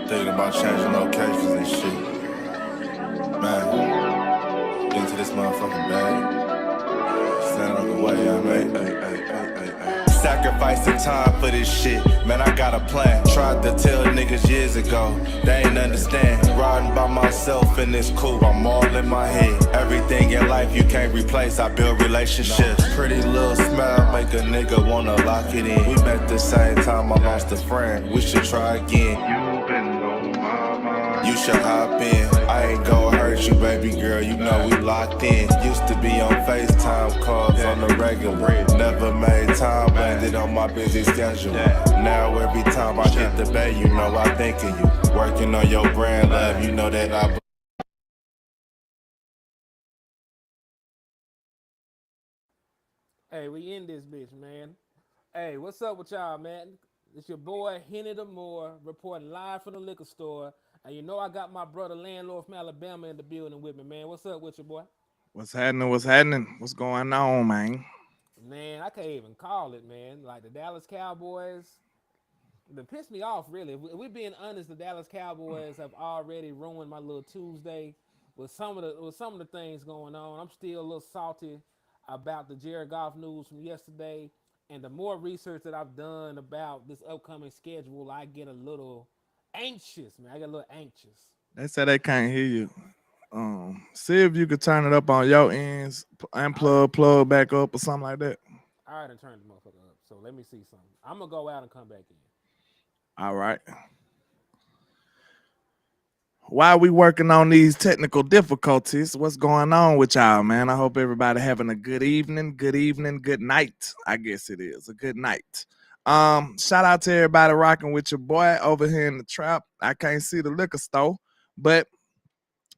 Thinking about changing locations and shit. Man, into this motherfucking bag. Stand on the way I made. Sacrificing time for this shit. Man, I got a plan. Tried to tell niggas years ago. They ain't understand. Riding by myself in this coupe. I'm all in my head. Everything in life you can't replace. I build relationships. Pretty little smile make a nigga wanna lock it in. We met the same time I lost a friend. We should try again. You been on my mind. You should hop in. I ain't gon' hurt you, baby girl. You know we locked in. Used to be on FaceTime calls on the regular. Never made time, landed on my busy schedule. Now every time I hit the bay, you know I think of you. Working on your brand, love, you know that I. Hey, we in this bitch, man. Hey, what's up with y'all, man? It's your boy Hennythemoor reporting live from the liquor store. And you know I got my brother landlord from Alabama in the building with me, man. What's up with you, boy? What's happening? What's happening? What's going on, man? Man, I can't even call it, man. Like the Dallas Cowboys, they pissed me off, really. If we're being honest, the Dallas Cowboys have already ruined my little Tuesday with some of the things going on. I'm still a little salty about the Jared Goff news from yesterday, and the more research that I've done about this upcoming schedule, I get a little anxious, man. I get a little anxious. They said they can't hear you. See if you could turn it up on your ends, unplug, plug back up, or something like that. All right, I turned the motherfucker up. So let me see something. I'm gonna go out and come back in. All right. While we working on these technical difficulties, what's going on with y'all, man? I hope everybody having a good evening, good night. I guess it is a good night. Shout out to everybody rocking with your boy over here in the trap. I can't see the liquor store, but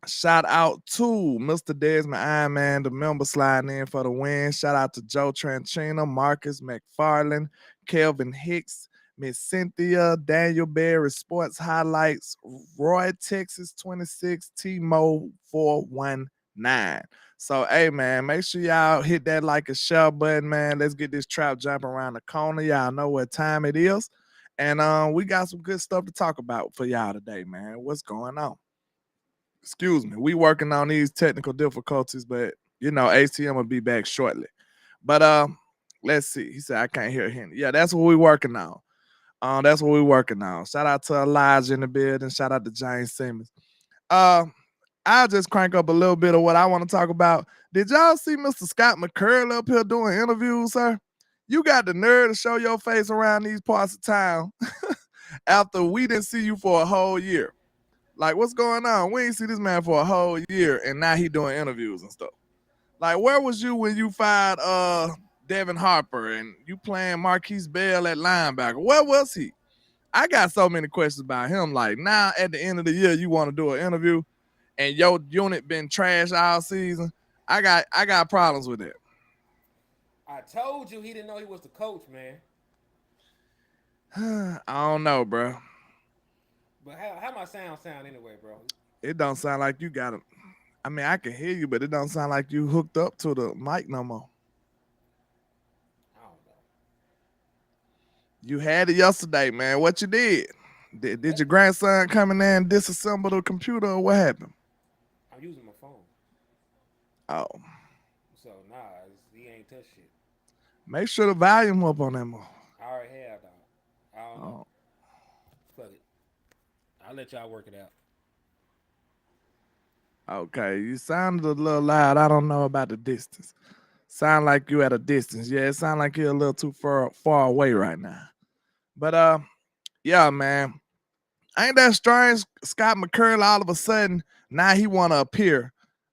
shout out to Mr. Desmond Iron Man, the member sliding in for the win. Shout out to Joe Tranchino, Marcus McFarland, Kelvin Hicks, Miss Cynthia, Daniel Berry, Sports Highlights, Roy Texas 26, T-Mo 419. So, hey, man, make sure y'all hit that like and share button, man. Let's get this trap jumping around the corner. Y'all know what time it is. And we got some good stuff to talk about for y'all today, man. What's going on? Excuse me. We working on these technical difficulties, but, you know, ATM will be back shortly. But let's see. He said, I can't hear him. Yeah, that's what we working on. That's what we're working on. Shout out to Elijah in the building. Shout out to James Simmons. I'll just crank up a little bit of what I want to talk about. Did y'all see Mr. Scott McCurry up here doing interviews, sir? You got the nerve to show your face around these parts of town after we didn't see you for a whole year. Like, what's going on? We ain't see this man for a whole year, and now he doing interviews and stuff. Like, where was you when you fired Devin Harper and you playing Marquise Bell at linebacker? Where was he? I got so many questions about him. Like, now at the end of the year, you want to do an interview and your unit been trash all season. I got problems with that. I told you he didn't know he was the coach, man. I don't know, bro. But how my sound anyway, bro? It don't sound like you got him. I mean, I can hear you, but it don't sound like you hooked up to the mic no more. I don't know. You had it yesterday, man. What you did? Did your grandson come in there and disassemble the computer, or what happened? I'm using my phone. Oh. So, he ain't touch shit. Make sure the volume up on that more. I already have, dog. I don't know. Fuck it. I'll let y'all work it out. Okay, you sounded a little loud. I don't know about the distance. Sound like you at a distance. Yeah, it sound like you're a little too far away right now. But yeah, man. Ain't that strange? Scott McCurry all of a sudden, now he want to appear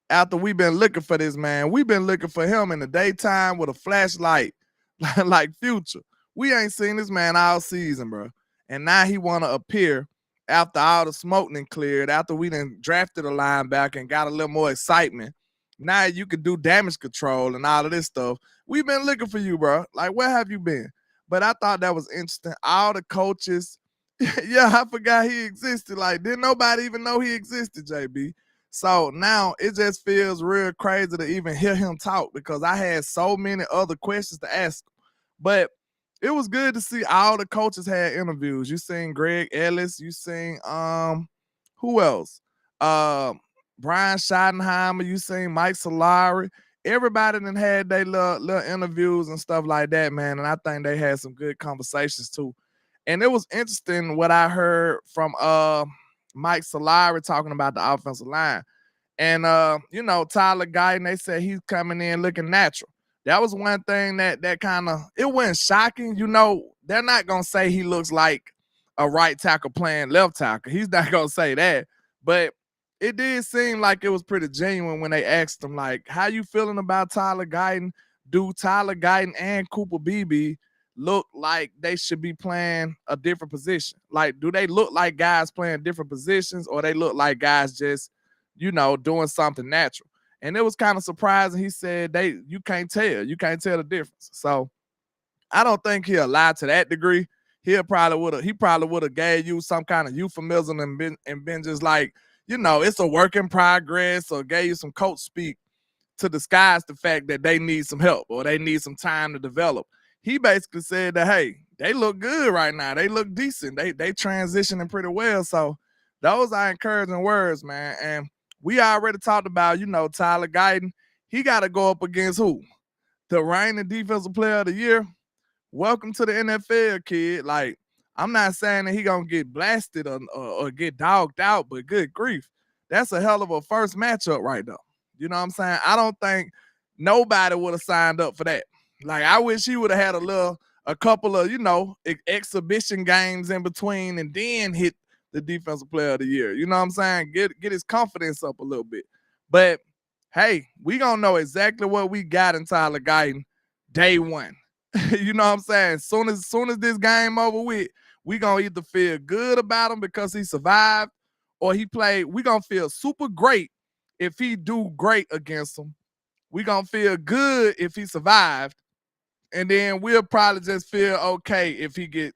after we've been looking for this man. We've been looking for him in the daytime with a flashlight like Future. We ain't seen this man all season, bro. And now he want to appear after all the smoke done cleared, after we done drafted a linebacker and got a little more excitement. Now you can do damage control and all of this stuff. We've been looking for you, bro. Like, where have you been? But I thought that was interesting. All the coaches, yeah, I forgot he existed. Like, didn't nobody even know he existed, JB? So now it just feels real crazy to even hear him talk because I had so many other questions to ask him. But it was good to see all the coaches had interviews. You seen Greg Ellis, you seen who else? Brian Schottenheimer, you seen Mike Solari. Everybody then had their little interviews and stuff like that, man. And I think they had some good conversations too. And it was interesting what I heard from Mike Solari talking about the offensive line. And Tyler Guyton, they said he's coming in looking natural. That was one thing that kind of it wasn't shocking. They're not gonna say he looks like a right tackle playing left tackle. He's not gonna say that. But it did seem like it was pretty genuine when they asked him, like, how you feeling about Tyler Guyton? Do Tyler Guyton and Cooper Beebe look like they should be playing a different position? Like, do they look like guys playing different positions, or they look like guys just doing something natural? And it was kind of surprising. He said you can't tell the difference. So I don't think he'll lie to that degree. He probably would have gave you some kind of euphemism and been just like, it's a work in progress, or gave you some coach speak to disguise the fact that they need some help or they need some time to develop. He basically said that, hey, they look good right now. They look decent. They transitioning pretty well. So those are encouraging words, man. And we already talked about, Tyler Guyton. He got to go up against who? The reigning defensive player of the year. Welcome to the NFL, kid. Like, I'm not saying that he gonna get blasted or get dogged out, but good grief, that's a hell of a first matchup right there. You know what I'm saying? I don't think nobody would have signed up for that. Like, I wish he would have had a couple of, exhibition games in between and then hit the defensive player of the year. You know what I'm saying? Get his confidence up a little bit. But hey, we gonna know exactly what we got in Tyler Guyton day one. You know what I'm saying? Soon as this game over with, we gonna either feel good about him because he survived, or he played. We gonna feel super great if he do great against him. We gonna feel good if he survived, and then we'll probably just feel okay if he get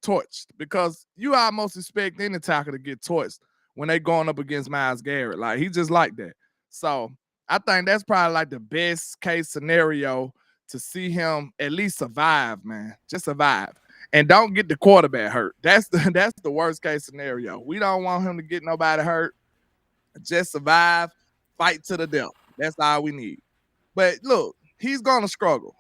torched, because you almost expect any tackle to get torched when they going up against Myles Garrett. Like, he just like that. So I think that's probably like the best case scenario, to see him at least survive, man. Just survive. And don't get the quarterback hurt. That's the worst case scenario. We don't want him to get nobody hurt. Just survive, fight to the death. That's all we need. But look, he's gonna struggle.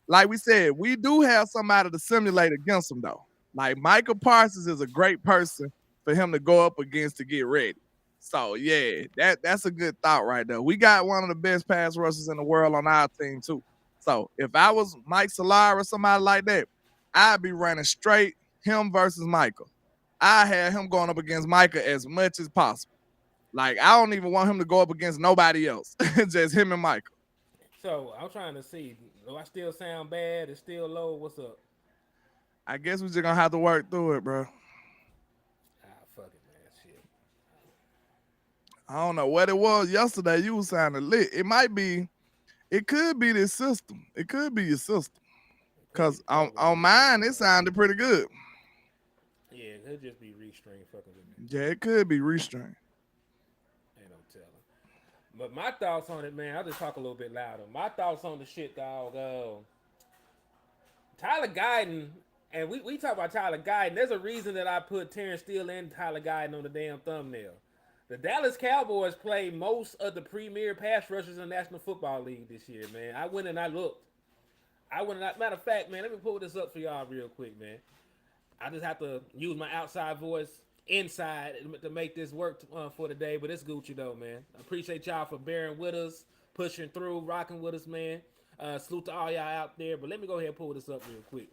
Like we said, we do have somebody to simulate against him, though. Like, Michael Parsons is a great person for him to go up against to get ready. So yeah, that's a good thought right there. We got one of the best pass rushers in the world on our team too. So if I was Mike Solari or somebody like that, I'd be running straight him versus Michael. I had him going up against Micah as much as possible. Like, I don't even want him to go up against nobody else. Just him and Michael. So I'm trying to see. Do I still sound bad? It's still low. What's up? I guess we're just gonna have to work through it, bro. Fuck it, man. Shit. I don't know what it was yesterday. You was sounding lit. It could be this system. It could be your system. Because on mine, it sounded pretty good. Yeah, it could just be restring fucking with me. Yeah, it could be restrained. Ain't no telling. But my thoughts on it, man, I'll just talk a little bit louder. My thoughts on the shit, dog. Tyler Guyton, and we talk about Tyler Guyton. There's a reason that I put Terrence Steele and Tyler Guyton on the damn thumbnail. The Dallas Cowboys play most of the premier pass rushers in the National Football League this year, man. I went and I looked. Matter of fact, man, let me pull this up for y'all real quick, man. I just have to use my outside voice inside to make this work for today, but it's Gucci though, man. I appreciate y'all for bearing with us, pushing through, rocking with us, man. Salute to all y'all out there, but let me go ahead and pull this up real quick.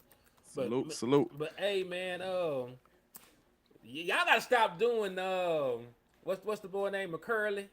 Salute. But hey, man, y'all gotta stop doing what's the boy name, McCurley?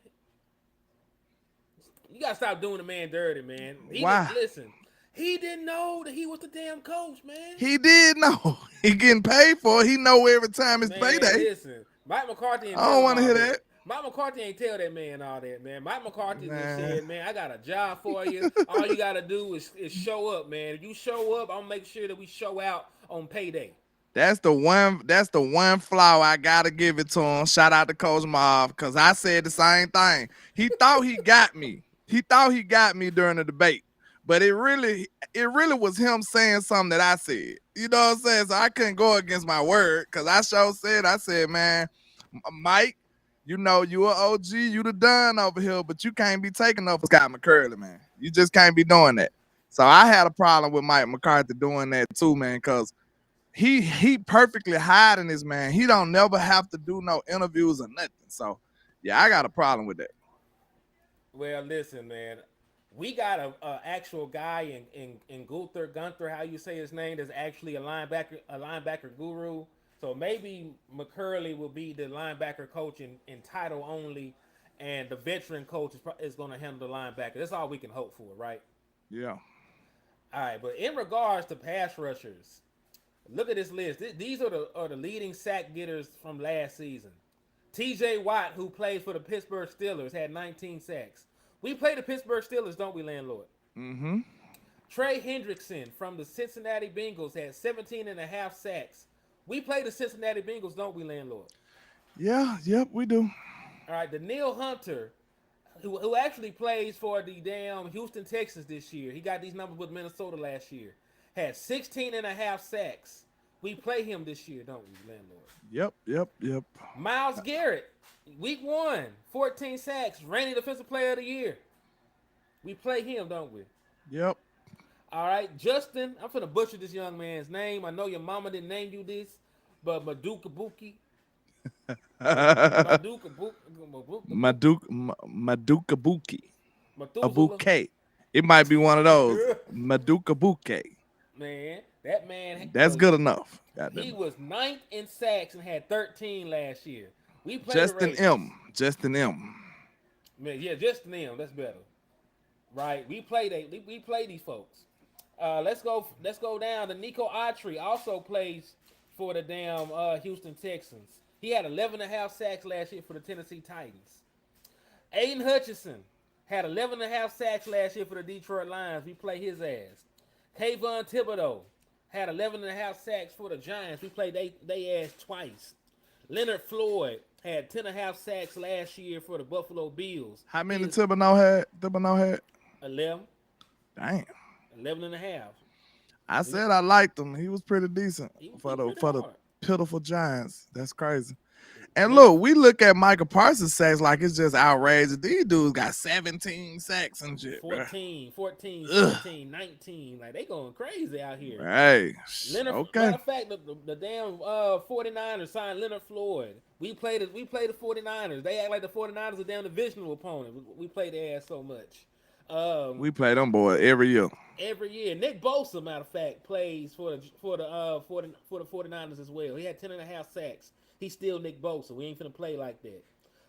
You gotta stop doing the man dirty, man. Why? Listen, he didn't know that he was the damn coach, man. He did know. He getting paid for it. He know every time it's payday. Listen, Mike McCarthy. I don't want to hear that. Mike McCarthy ain't tell that man all that, man. Mike McCarthy just said, man, I got a job for you. All you got to do is show up, man. If you show up, I'll make sure that we show out on payday. That's the one flaw I gotta give it to him. Shout out to Coach Marv, because I said the same thing. He thought he got me. He thought he got me during the debate, but it really was him saying something that I said. You know what I'm saying? So I couldn't go against my word, because I said, man, Mike, you know you an OG, you the done over here, but you can't be taking up for Scott McCurley, man. You just can't be doing that. So I had a problem with Mike McCarthy doing that too, man, because he perfectly hiding this, man. He don't never have to do no interviews or nothing. So yeah, I got a problem with that. Well, listen, man. We got a actual guy in Gunther, how you say his name, is actually a linebacker guru. So maybe McCurley will be the linebacker coach in title only, and the veteran coach is going to handle the linebacker. That's all we can hope for, right? Yeah. All right, but in regards to pass rushers, look at this list. These are the leading sack getters from last season. T.J. Watt, who plays for the Pittsburgh Steelers, had 19 sacks. We play the Pittsburgh Steelers, don't we, landlord? Mm-hmm. Trey Hendrickson from the Cincinnati Bengals had 17 and a half sacks. We play the Cincinnati Bengals, don't we, landlord? Yeah, yep, we do. All right, Daniil Hunter, who actually plays for the damn Houston Texans this year. He got these numbers with Minnesota last year. Had 16 and a half sacks. We play him this year, don't we, landlord? Yep. Myles Garrett, week 1, 14 sacks, reigning defensive player of the year. We play him, don't we? Yep. All right, Justin, I'm finna butcher this young man's name. I know your mama didn't name you this, but Maduka Buki. Maduka Buki. A Methuselah. bouquet. It might be one of those. Maduka Bouquet. Man, that man. That's good enough. He was 9th in sacks and had 13 last year. We played Justin M. Man, yeah, Justin M. That's better. Right. We play these folks. Let's go down to Nico Autry. Also plays for the damn Houston Texans. He had 11 and a half sacks last year for the Tennessee Titans. Aiden Hutchinson had 11 and a half sacks last year for the Detroit Lions. We play his ass. Kayvon Thibodeau had 11 and a half sacks for the Giants. We played they ass twice. Leonard Floyd had 10 and a half sacks last year for the Buffalo Bills. How many Thibodeau had? 11. Damn. 11 and a half. I said I liked him. He was pretty decent for the hard. pitiful Giants. That's crazy. And look, we look at Michael Parsons sacks like it's just outrageous. These dudes got 17 sacks and shit. 14, 17, 19. Like, they going crazy out here. Hey, Leonard, okay. Matter of fact, the damn 49ers signed Leonard Floyd. We played the 49ers. They act like the 49ers are a damn divisional opponent. We play their ass so much. We play them boys every year. Every year. Nick Bosa, matter of fact, plays for the 49ers as well. He had 10 and a half sacks. He's still Nick Bosa. We ain't finna play like that.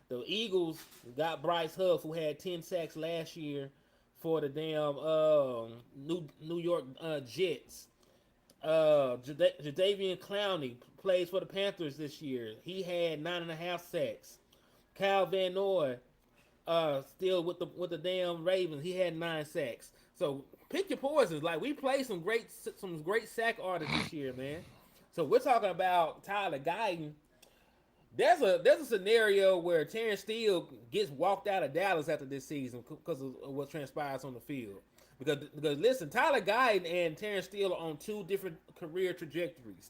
The Eagles got Bryce Huff, who had 10 sacks last year for the damn New York Jets. Jadeveon Clowney plays for the Panthers this year. He had 9.5 sacks. Kyle Van Noy, still with the damn Ravens, he had 9 sacks. So pick your poisons. Like, we play some great sack artists this year, man. So we're talking about Tyler Guyton. There's a scenario where Terrence Steele gets walked out of Dallas after this season because of what transpires on the field. Because listen, Tyler Guyton and Terrence Steele are on 2 different career trajectories.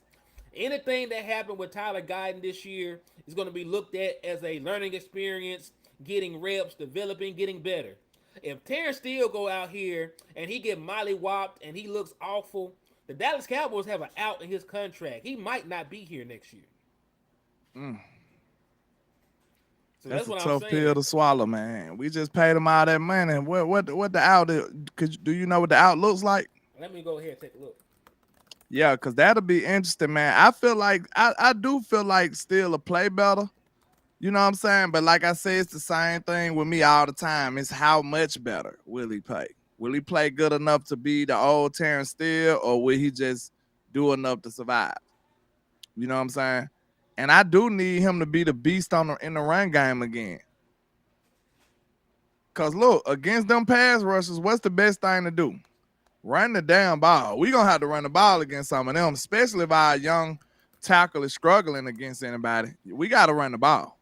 Anything that happened with Tyler Guyton this year is going to be looked at as a learning experience, getting reps, developing, getting better. If Terrence Steele go out here and he get mollywopped and he looks awful, the Dallas Cowboys have an out in his contract. He might not be here next year. So that's what a tough I'm pill to swallow, man. We just paid him all that money. What the out is? Do you know what the out looks like? Let me go ahead and take a look. Yeah, because that'll be interesting, man. I feel like I do feel like Steele will play better. You know what I'm saying? But like I said, it's the same thing with me all the time. It's how much better will he play? Will he play good enough to be the old Terrence Steele, or will he just do enough to survive? You know what I'm saying? And I do need him to be the beast in the run game again. Because, look, against them pass rushers, what's the best thing to do? Run the damn ball. We're going to have to run the ball against some of them, especially if our young tackle is struggling against anybody, we got to run the ball.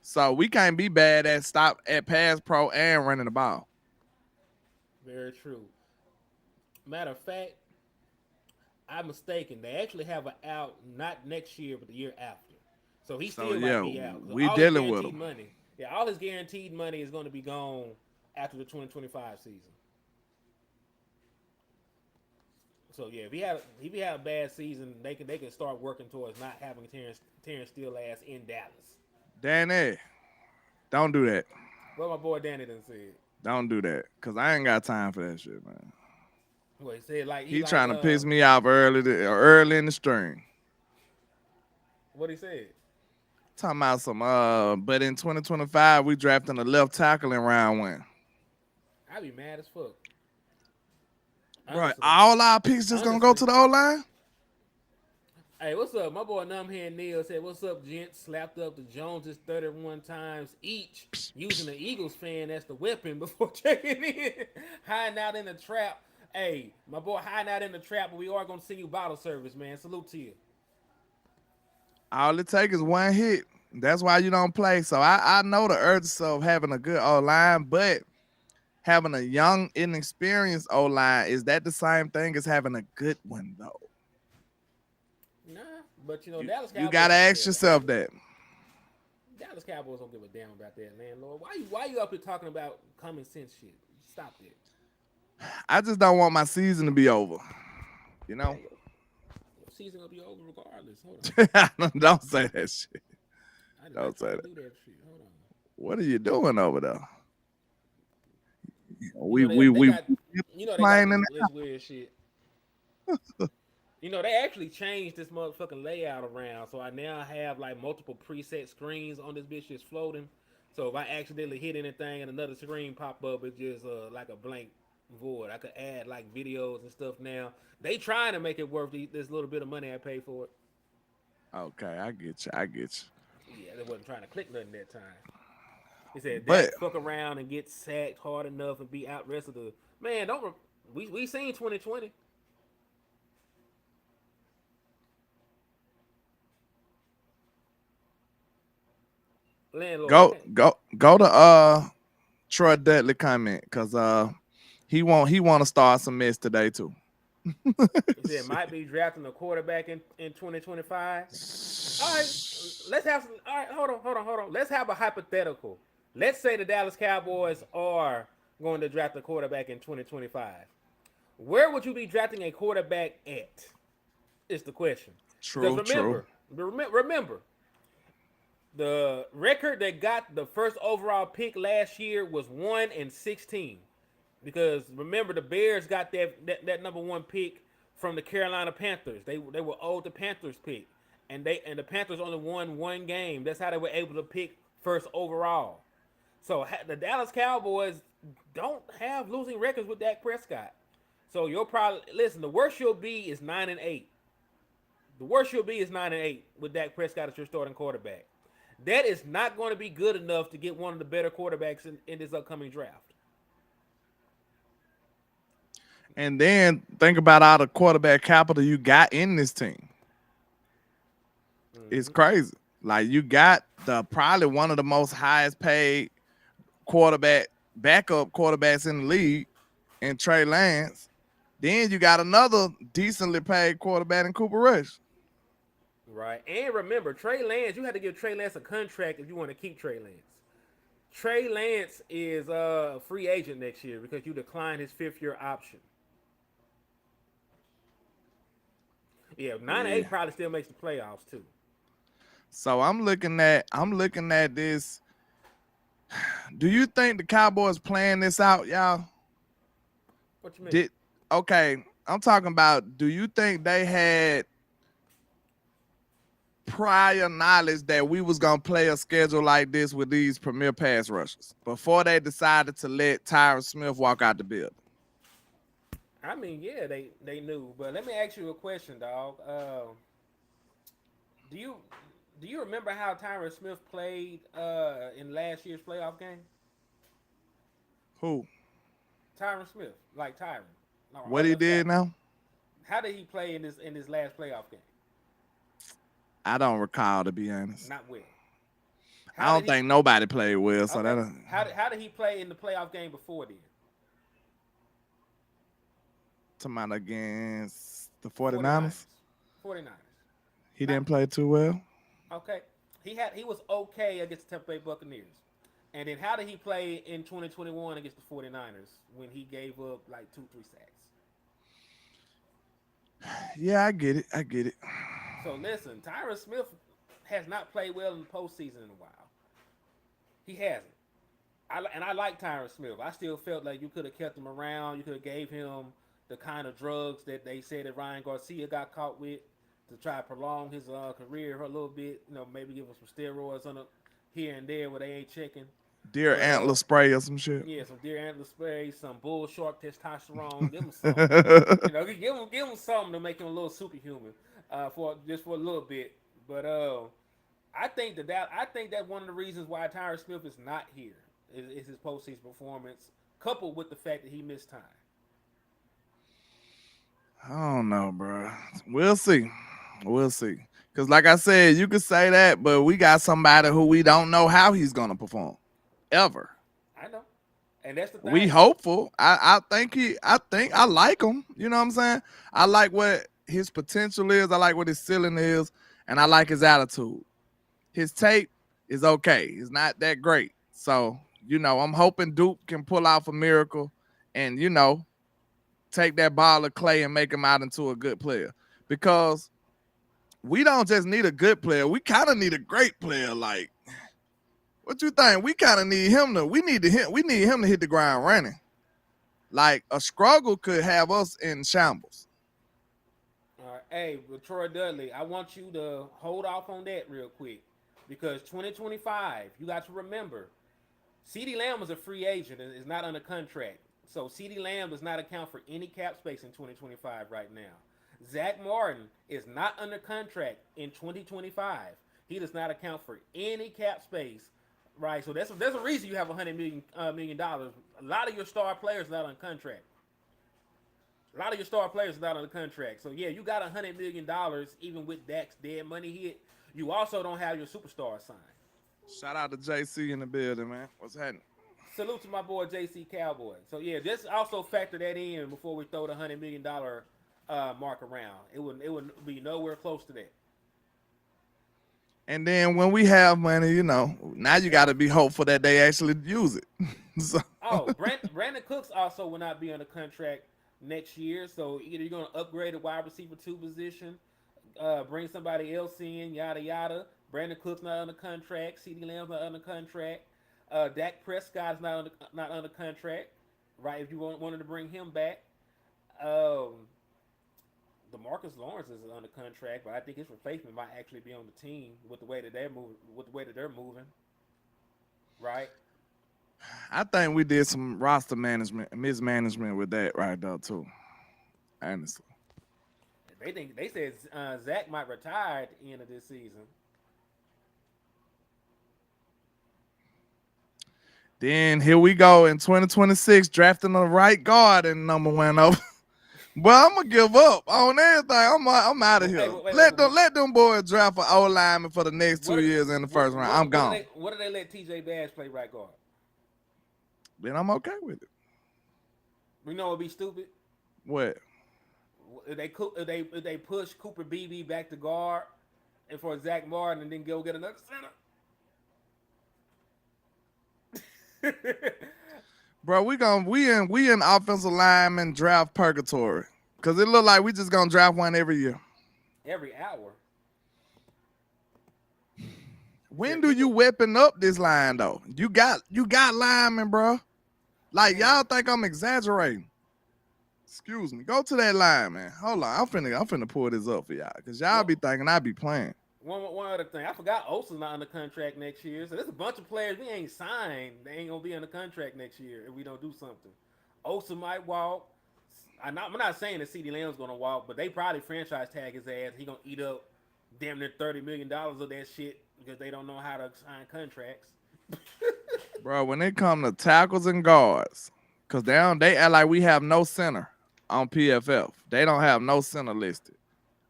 So we can't be bad at pass pro and running the ball. Very true. Matter of fact, I'm mistaken. They actually have an out not next year, but the year after. So he So still yeah, might be out. we All his dealing with guaranteed him. money. Yeah, all his guaranteed money is going to be gone after the 2025 season. So yeah, if he had a bad season, they can start working towards not having Terrence Steele ass in Dallas. Danny, don't do that. What my boy Danny done said. Don't do that, cause I ain't got time for that shit, man. What he said, like He trying to piss me off early in the string. What he said? Talking about some but in 2025 we drafting a left tackle in round 1. I'd be mad as fuck. Right, all our picks just gonna go to the O-line? Hey, what's up? My boy Numbhead Neil said, "What's up, gents? Slapped up the Joneses 31 times each, using the Eagles fan as the weapon before checking in, hiding out in the trap." Hey, my boy, hiding out in the trap, but we are gonna send you bottle service, man. Salute to you. All it takes is one hit. That's why you don't play. So I know the urgency of having a good O-line, but having a young, inexperienced O-line, is that the same thing as having a good one, though? Nah, but Dallas Cowboys. You gotta ask yourself that. Dallas Cowboys don't give a damn about that, landlord. Why you up here talking about common sense shit? Stop it. I just don't want my season to be over. You know? Season will be over regardless. Hold on. Don't say that shit. Don't say that. Do that shit. Hold on. What are you doing over there? They got this weird shit. They actually changed this motherfucking layout around, so I now have like multiple preset screens on this bitch just floating. So if I accidentally hit anything and another screen pop up, it's just like a blank void. I could add like videos and stuff now. They trying to make it worth this little bit of money I pay for it. Okay, I get you. Yeah, they wasn't trying to click nothing that time. He said that fuck around and get sacked hard enough and be out rest of the man. We seen 2020. Landlord, go to Troy Dudley comment because he want to start some mess today too. He said might be drafting a quarterback in 2025. All right, hold on. Let's have a hypothetical. Let's say the Dallas Cowboys are going to draft a quarterback in 2025. Where would you be drafting a quarterback at? Is the question. True. Remember, the record that got the first overall pick last year was 1-16. Because remember, the Bears got that number 1 pick from the Carolina Panthers. They were owed the Panthers pick, and the Panthers only won 1 game. That's how they were able to pick first overall. So the Dallas Cowboys don't have losing records with Dak Prescott. So you'll probably listen. The worst you'll be is 9-8. The worst you'll be is 9-8 with Dak Prescott as your starting quarterback. That is not going to be good enough to get one of the better quarterbacks in this upcoming draft. And then think about all the quarterback capital you got in this team. Mm-hmm. It's crazy. Like you got probably one of the most highest paid backup quarterbacks in the league in Trey Lance. Then you got another decently paid quarterback in Cooper Rush. Right. And remember, Trey Lance, you had to give Trey Lance a contract if you want to keep Trey Lance. Trey Lance is a free agent next year because you declined his 5th-year option. Yeah, 9-8 probably still makes the playoffs too. So I'm looking at this. Do you think the Cowboys playing this out, y'all? What you mean? Okay, I'm talking about, do you think they had prior knowledge that we was gonna play a schedule like this with these premier pass rushers before they decided to let Tyron Smith walk out the building? I mean, yeah, they knew. But let me ask you a question, dog. Do you remember how Tyron Smith played in last year's playoff game? Who? Tyron Smith, like Tyron. What he did now? How did he play in this last playoff game? I don't recall, to be honest. Not well. I don't think nobody played well. So okay. that. How did he play in the playoff game before then? Talking against the 49ers. 49ers. He didn't play too well. Okay. He was okay against the Tampa Bay Buccaneers. And then how did he play in 2021 against the 49ers when he gave up like 2-3 sacks? Yeah, I get it. So listen, Tyron Smith has not played well in the postseason in a while. He hasn't. I like Tyron Smith. I still felt like you could have kept him around. You could have gave him the kind of drugs that they said that Ryan Garcia got caught with to try to prolong his career a little bit. You know, maybe give him some steroids on here and there where they ain't checking. Deer antler spray or some shit. Yeah, some deer antler spray, some bull shark testosterone. Give him something. You know, give him something to make him a little superhuman for a little bit. But I think that one of the reasons why Tyron Smith is not here is his postseason performance, coupled with the fact that he missed time. I don't know, bro. We'll see. Because like I said, you could say that, but we got somebody who we don't know how he's going to perform. Ever. I know. And that's the thing. We hopeful. I think I like him. You know what I'm saying? I like what his potential is. I like what his ceiling is. And I like his attitude. His tape is okay. It's not that great. So, you know, I'm hoping Duke can pull off a miracle and, you know, take that ball of clay and make him out into a good player. Because we don't just need a good player. We kind of need a great player. Like, what you think? We kind of need him to. We need him to hit the ground running. Like a struggle could have us in shambles. All right, hey, Troy Dudley, I want you to hold off on that real quick because 2025, you got to remember, CeeDee Lamb is a free agent and is not under contract. So CeeDee Lamb does not account for any cap space in 2025 right now. Zach Martin is not under contract in 2025. He does not account for any cap space. Right, so there's a reason you have $100 million. A lot of your star players are not on contract. So yeah, you got $100 million even with Dak's dead money hit. You also don't have your superstar signed. Shout out to JC in the building, man. What's happening? Salute to my boy JC Cowboy. So yeah, just also factor that in before we throw the $100 million mark around. It wouldn't be nowhere close to that. And then when we have money, you know, now you got to be hopeful that they actually use it. So. Oh, Brandon Cooks also will not be under contract next year. So either you're going to upgrade a wide receiver 2 position, bring somebody else in, yada, yada. Brandon Cooks not under contract. CeeDee Lamb's not under contract. Dak Prescott's not under contract, right, if you wanted to bring him back. DeMarcus Lawrence is under contract, but I think his replacement might actually be on the team with the way that they're moving. Right? I think we did some roster mismanagement with that right there too. Honestly. They said Zach might retire at the end of this season. Then here we go in 2026, drafting the right guard and number 1 over. Well, I'm gonna give up on everything. I'm out of here. Let them boys draft an old lineman for the next 2 years in the first round. I'm gone. What do they let TJ Bass play right guard? Then I'm okay with it. We know it'd be stupid. What? If they push Cooper Beebe back to guard, and for Zach Martin, and then go get another center. Bro, we in offensive lineman draft purgatory. Cause it look like we just gonna draft one every year. Every hour. When do you weapon up this line though? You got linemen, bro. Like y'all think I'm exaggerating. Excuse me. Go to that line, man. Hold on. I'm finna pull this up for y'all. Cause y'all be thinking I be playing. One other thing. I forgot Osa's not under contract next year. So there's a bunch of players we ain't signed. They ain't gonna be under contract next year if we don't do something. Osa might walk. I'm not saying that CeeDee Lamb's gonna walk, but they probably franchise tag his ass. He gonna eat up damn near $30 million of that shit because they don't know how to sign contracts. Bro, when it come to tackles and guards, cause they act like we have no center on PFF. They don't have no center listed.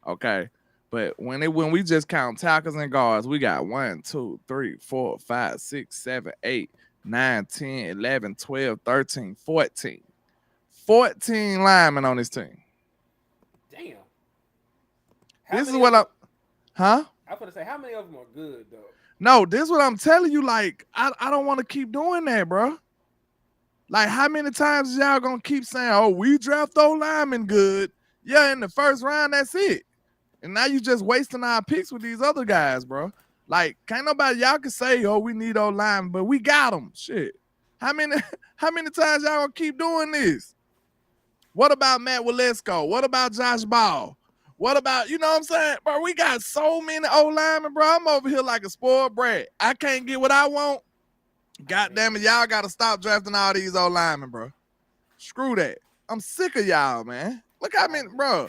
Okay. But when we just count tackles and guards, we got 1, 2, 3, 4, 5, 6, 7, 8, 9, 10, 11, 12, 13, 14. 14 linemen on this team. Damn. This is what I'm gonna say, how many of them are good though? No, this is what I'm telling you. Like, I don't want to keep doing that, bro. Like, how many times is y'all gonna keep saying, "Oh, we draft old linemen good"? Yeah, in the first round, that's it. And now you just wasting our picks with these other guys, bro. Like, can't nobody y'all can say, "Oh, we need old linemen," but we got them. Shit. How many times y'all gonna keep doing this? What about Matt Walesko? What about Josh Ball? What about, you know what I'm saying? Bro, we got so many old linemen, bro. I'm over here like a spoiled brat. I can't get what I want. God damn it, y'all got to stop drafting all these old linemen, bro. Screw that. I'm sick of y'all, man. Look how many, bro.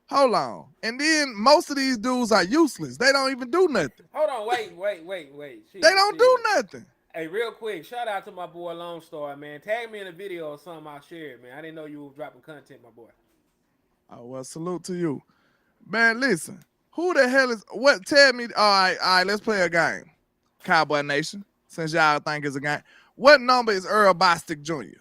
Hold on. And then most of these dudes are useless. They don't even do nothing. Hold on, wait. They don't do nothing. Hey, real quick, shout out to my boy Lone Star, man. Tag me in a video or something I shared, man. I didn't know you were dropping content, my boy. Oh, well, salute to you. Man, listen. Who the hell is what? Tell me. All right, let's play a game. Cowboy Nation, since y'all think it's a game. What number is Earl Bostic Jr.?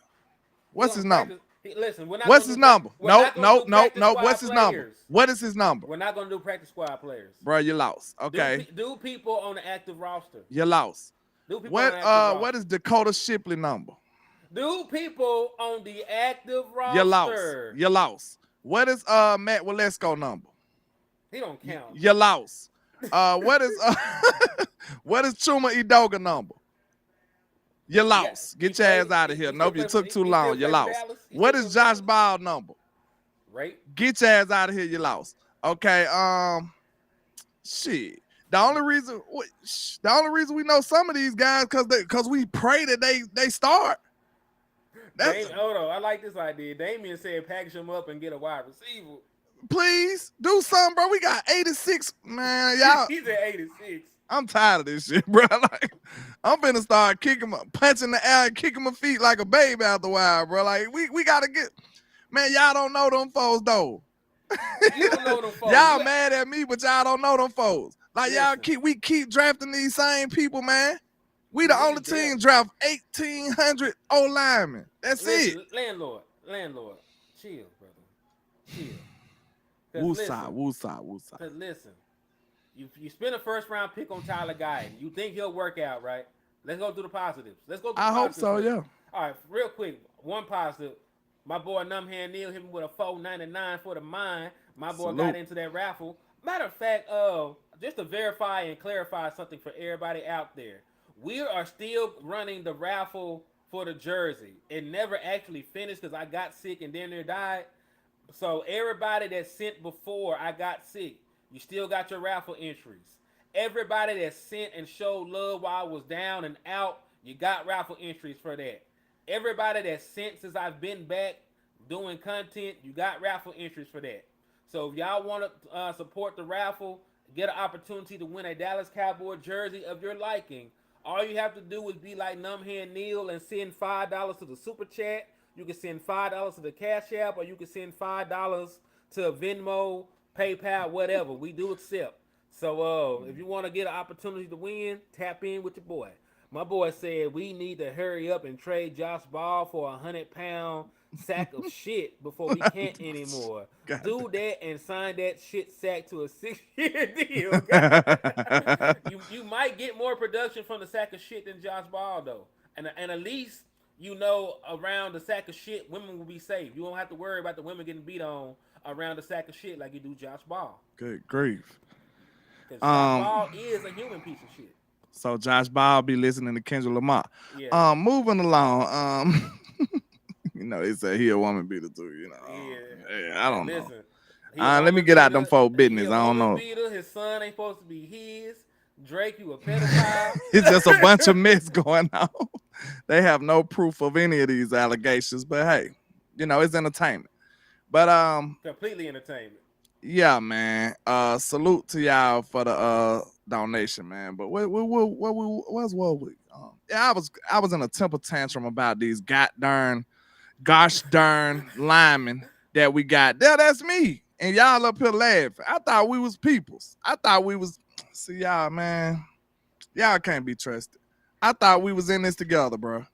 What's his number? Listen, what's his number? No. What's his number? What is his number? We're not gonna do practice squad players. Bro, you lost. Okay. Do people on the active roster. You lost. What is Dakota Shipley number? Do people on the active roster. You lost. What is Matt Walesko number? He don't count. You lost. What is Chuma Edoga number? You lost. Get your ass out of here. Nope, you took too long. You lost. What is Josh Ball number? Right. Get your ass out of here. You lost. Okay. Shit. The only reason we know some of these guys because we pray that they start. Hold on. I like this idea. Damien said package him up and get a wide receiver. Please do something, bro. We got 86, man. Y'all. He's at 86. I'm tired of this shit, bro. Like, I'm finna start punching the air and kicking my feet like a baby after a while, bro. Like, we gotta get, man. Y'all don't know them folks though. You don't know them folks. Y'all mad at me, but y'all don't know them folks. Like, y'all keep drafting these same people, man. We the only team draft 1,800 old linemen. That's it. Landlord, chill, brother, chill. Woosah. Cause listen, you spend a first round pick on Tyler Guyton. You think he'll work out, right? Let's go through the positives. I hope so, yeah. All right, real quick, one positive. My boy Numbhand Neal hit me with a $4.99 for the mine. My boy got into that raffle. Matter of fact, just to verify and clarify something for everybody out there, we are still running the raffle for the jersey. It never actually finished because I got sick and then there died. So everybody that sent before I got sick, you still got your raffle entries. Everybody that sent and showed love while I was down and out, you got raffle entries for that. Everybody that sent since I've been back doing content, you got raffle entries for that. So if y'all want to support the raffle, get an opportunity to win a Dallas Cowboy jersey of your liking, all you have to do is be like Numbhand Neal and send $5 to the super chat. You can send $5 to the Cash App, or you can send $5 to Venmo, PayPal, whatever. We do accept. So if you want to get an opportunity to win, tap in with your boy. My boy said we need to hurry up and trade Josh Ball for a 100-pound sack of shit before we can't anymore. Do that and sign that shit sack to a 6-year deal. You might get more production from the sack of shit than Josh Ball though, and at least you know around the sack of shit, women will be safe. You don't have to worry about the women getting beat on around the sack of shit like you do Josh Ball. Good grief. Because Josh Ball is a human piece of shit. So Josh Ball be listening to Kendrick Lamar. Yeah. Moving along. You know, they say he a woman beater too. You know. Yeah, I don't know. Let me get out them folk business. I don't know. Beater. His son ain't supposed to be his. Drake, you a pedophile. It's just a bunch of mess going on. They have no proof of any of these allegations, but hey, you know, it's entertainment. But completely entertainment. Yeah, man. Salute to y'all for the donation, man. But what's what we? Yeah, I was in a temper tantrum about these gosh darn linemen that we got. Yeah, that's me. And y'all up here laughing. I thought we was peoples. I thought we was. See y'all, man. Y'all can't be trusted. I thought we was in this together, bro.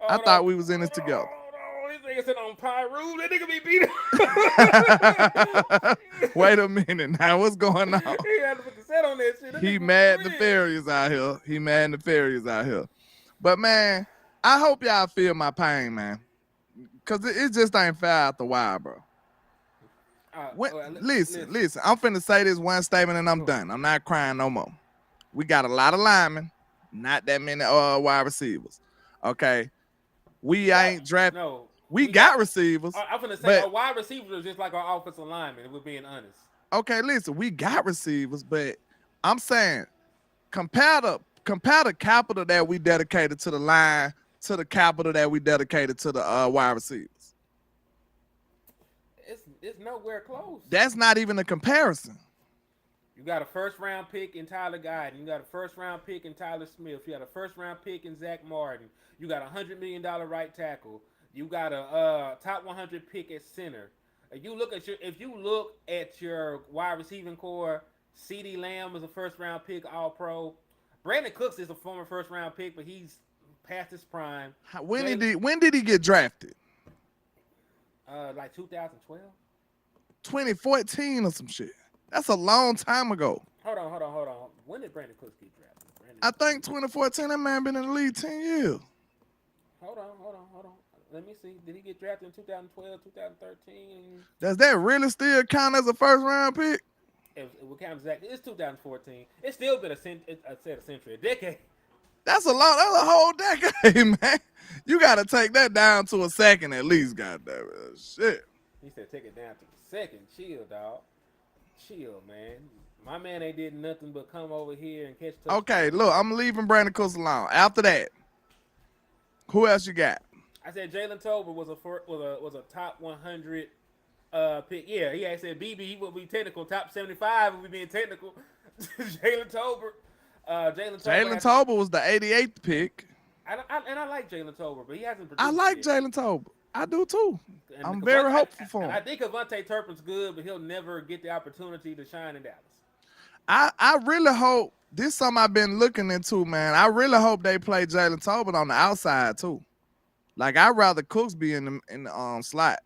I thought we was in this together. This nigga sitting on Pyru. That nigga be beat up. Wait a minute now. What's going on? He had to put the set on that shit. That He nigga mad was nefarious out here. He mad nefarious out here. But man, I hope y'all feel my pain, man. Cause it just ain't fair out the wild, bro. Listen. I'm finna say this one statement and I'm done. I'm not crying no more. We got a lot of linemen, not that many wide receivers. Okay. We ain't drafted. No. We got receivers. I'm finna say our wide receivers are just like our offensive linemen, if we're being honest. Okay, listen, we got receivers, but I'm saying compare the capital that we dedicated to the line to the capital that we dedicated to the wide receivers. It's nowhere close. That's not even a comparison. You got a first-round pick in Tyler Guyton. You got a first-round pick in Tyler Smith. You got a first-round pick in Zach Martin. You got a $100 million right tackle. You got a top 100 pick at center. If you look at your wide receiving core, CeeDee Lamb is a first-round pick, All-Pro. Brandon Cooks is a former first-round pick, but he's past his prime. When did he get drafted? Like 2012. 2014 or some shit. That's a long time ago. Hold on. When did Brandon Cooks get drafted? I think 2014. That man been in the league 10 years. Hold on. Let me see. Did he get drafted in 2012, 2013? Does that really still count as a first round pick? It would count exactly. It's 2014. It's still been a century, a decade. That's a whole decade, man. You got to take that down to a second at least, goddamn it. Shit. He said take it down to the second. Chill, dog. Chill, man. My man ain't did nothing but come over here and catch touchdowns. Okay, look, I'm leaving Brandon Cooks alone. After that, who else you got? I said Jalen Tolbert was a top 100 pick. Yeah, he said BB. He would be technical. Top 75 would be being technical. Jalen Tolbert. Jalen Tolbert was the 88th pick. I like Jalen Tolbert, but he hasn't produced. I like Jalen Tolbert. I do too. And I'm very hopeful for him. I think Avontae Turpin's good, but he'll never get the opportunity to shine in Dallas. I really hope this is something I've been looking into, man. I really hope they play Jalen Tolbert on the outside too. Like I'd rather Cooks be in the slot.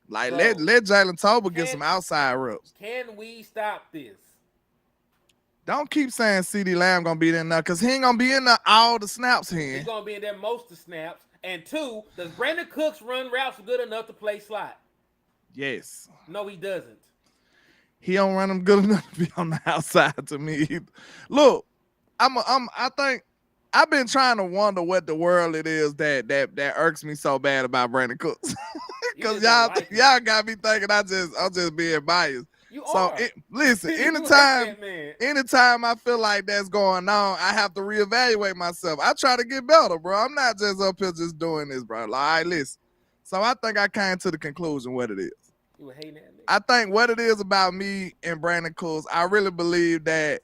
Like bro, let Jalen Tolbert get some outside reps. Can we stop this? Don't keep saying CeeDee Lamb gonna be in there because he ain't gonna be in there all the snaps here. He's gonna be in there most of the snaps. And two, does Brandon Cooks run routes good enough to play slot? Yes. No, he doesn't. He don't run them good enough to be on the outside to me either. Look, I think I've been trying to wonder what the world it is that irks me so bad about Brandon Cooks. Because y'all got me thinking I'm just being biased. Listen, anytime I feel like that's going on, I have to reevaluate myself. I try to get better, bro. I'm not just up here just doing this, bro. Like, all right, listen. So I think I came to the conclusion what it is. You were hating that nigga. I think what it is about me and Brandon Cooks, I really believe that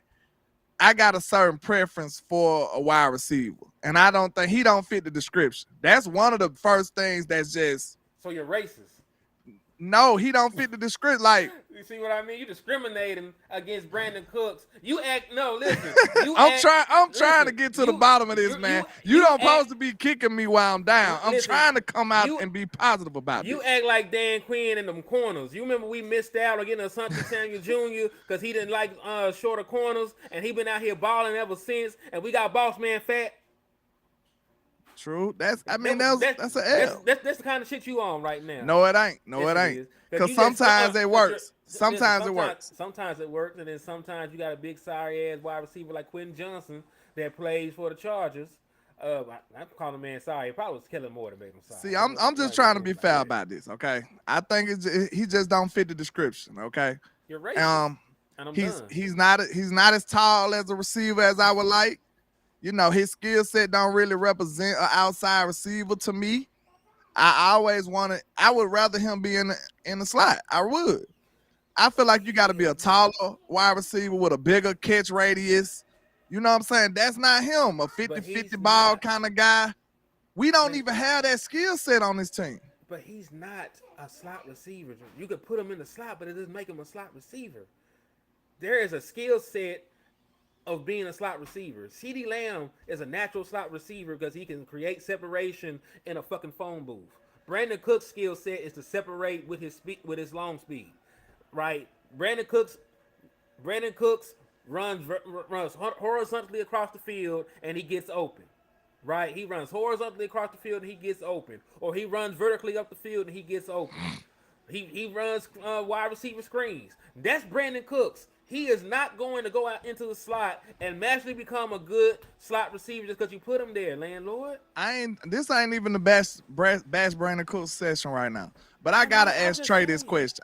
I got a certain preference for a wide receiver. And I don't think he don't fit the description. That's one of the first things that's just. So you're racist. No, he don't fit the description. Like, you see what I mean? You discriminating against Brandon Cooks. Listen. I'm trying to get to the bottom of this, man. You don't supposed to be kicking me while I'm down. I'm trying to come out and be positive about this. You act like Dan Quinn in them corners. You remember we missed out on getting Asante Samuel Jr. because he didn't like shorter corners, and he been out here balling ever since, and we got boss man fat. True. That's an L. That's the kind of shit you on right now. No, it ain't. Because sometimes it works. Sometimes it works. Sometimes it works, and then sometimes you got a big sorry ass wide receiver like Quentin Johnson that plays for the Chargers. I'm calling the man sorry. It probably was Kellen Moore that made him sorry. See, I'm just trying to be fair about this, okay? I think he just don't fit the description, okay? You're racist. And he's not as tall as a receiver as I would like. You know, his skill set don't really represent an outside receiver to me. I would rather him be in the slot. I would. I feel like you got to be a taller wide receiver with a bigger catch radius. You know what I'm saying? That's not him, a 50-50 ball kind of guy. We don't even have that skill set on this team. But he's not a slot receiver. You could put him in the slot, but it doesn't make him a slot receiver. There is a skill set of being a slot receiver. CeeDee Lamb is a natural slot receiver because he can create separation in a fucking phone booth. Brandon Cook's skill set is to separate with his long speed, right? Brandon Cooks runs horizontally across the field and he gets open. Right? He runs horizontally across the field and he gets open. Or he runs vertically up the field and he gets open. He runs wide receiver screens. That's Brandon Cooks. He is not going to go out into the slot and magically become a good slot receiver just because you put him there, landlord. This ain't even the best Brandon Cooks session right now. But I gotta ask Trey this question.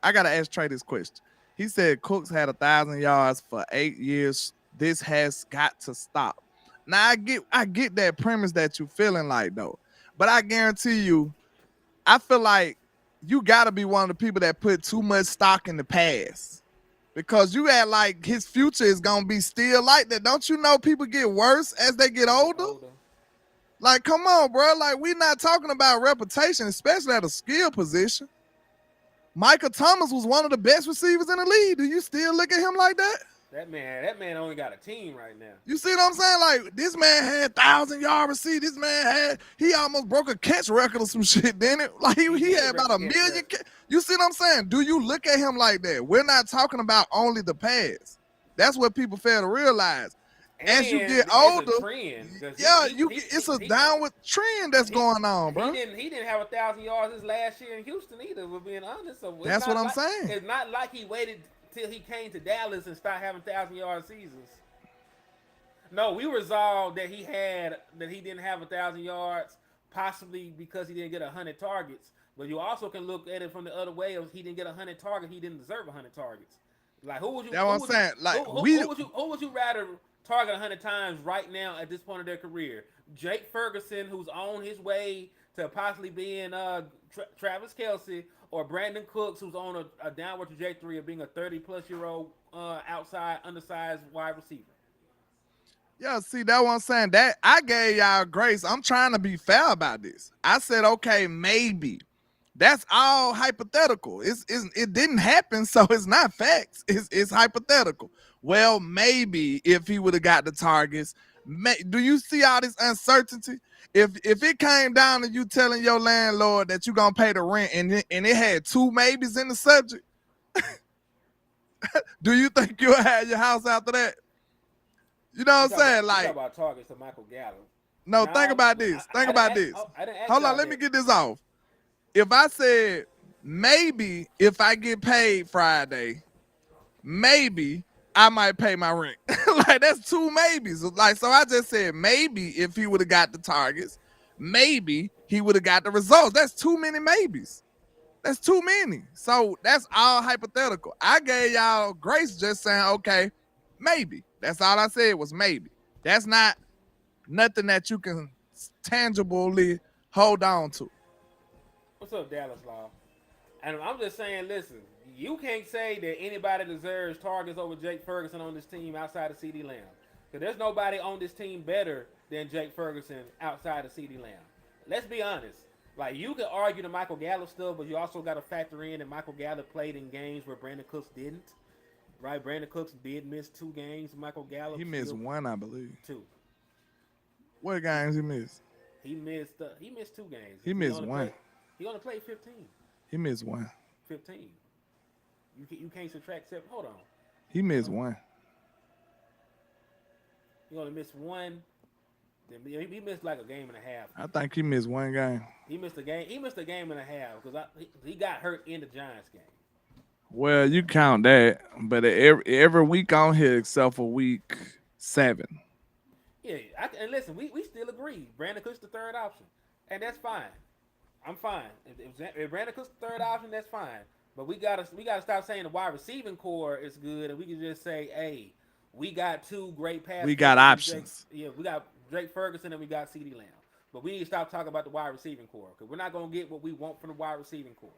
He said Cooks had 1,000 yards for 8 years. This has got to stop. Now I get that premise that you feeling like though, but I guarantee you, I feel like you gotta be one of the people that put too much stock in the past, because you act like his future is gonna be still like that. Don't you know people get worse as they get older? Like, come on, bro. Like, we not talking about reputation, especially at a skill position. Michael Thomas was one of the best receivers in the league. Do you still look at him like that? That man only got a team right now. You see what I'm saying? Like, this man had 1,000-yard receiver. This man he almost broke a catch record or some shit, didn't it? Like, he had about 1 million. You see what I'm saying? Do you look at him like that? We're not talking about only the past. That's what people fail to realize. As you get older, it's a downward trend that's going on, bro. He didn't have 1,000 yards this last year in Houston either, we're being honest. So that's what I'm saying. It's not like he waited till he came to Dallas and started having 1,000-yard seasons. No, we resolved that he didn't have 1,000 yards, possibly because he didn't get 100 targets. But you also can look at it from the other way. If he didn't get 100 targets, he didn't deserve 100 targets. Like, who would you? That's what I'm saying. Like, who would you rather target 100 times right now at this point of their career? Jake Ferguson, who's on his way to possibly being Travis Kelce, or Brandon Cooks, who's on a downward trajectory of being a 30-plus-year-old outside, undersized wide receiver. Yeah, see, that's what I'm saying. That I gave y'all grace. I'm trying to be fair about this. I said, okay, maybe. That's all hypothetical. It didn't happen, so it's not facts. It's hypothetical. Well, maybe if he would have got the targets. Do you see all this uncertainty? If it came down to you telling your landlord that you're gonna pay the rent and it had 2 maybes in the subject, do you think you'll have your house after that? You know what I'm saying? Like, about targets to Michael Gallup. No, think about this. Think about this. Hold on, let me get this off. If I said maybe if I get paid Friday, maybe I might pay my rent. Like, that's 2 maybes. Like, so I just said maybe if he would have got the targets, maybe he would have got the results. That's too many maybes. That's too many. So that's all hypothetical. I gave y'all grace just saying, okay, maybe. That's all I said was maybe. That's not nothing that you can tangibly hold on to. What's up, Dallas Law? And I'm just saying, listen, you can't say that anybody deserves targets over Jake Ferguson on this team outside of CeeDee Lamb. Because there's nobody on this team better than Jake Ferguson outside of CeeDee Lamb. Let's be honest. Like, you can argue the Michael Gallup stuff, but you also got to factor in that Michael Gallup played in games where Brandon Cooks didn't. Right? Brandon Cooks did miss 2 games. Michael Gallup. He missed 1, I believe. 2. What games he missed? He missed 2 games. He missed 1. He only played 15. He missed 1. 15. You can't subtract 7. Hold on. He missed 1. He only missed 1. He missed like a game and a half. I think he missed 1 game. He missed a game. He missed a game and a half because he got hurt in the Giants game. Well, you count that, but every week on here except for week 7. Yeah, and listen, we still agree. Brandon Cooks the third option, and that's fine. I'm fine. If Brandon Cooks the third option, that's fine. But we gotta stop saying the wide receiving core is good, and we can just say, hey, we got 2 great passes. We got options. We got Drake Ferguson and we got CeeDee Lamb. But we need to stop talking about the wide receiving core because we're not gonna get what we want from the wide receiving core.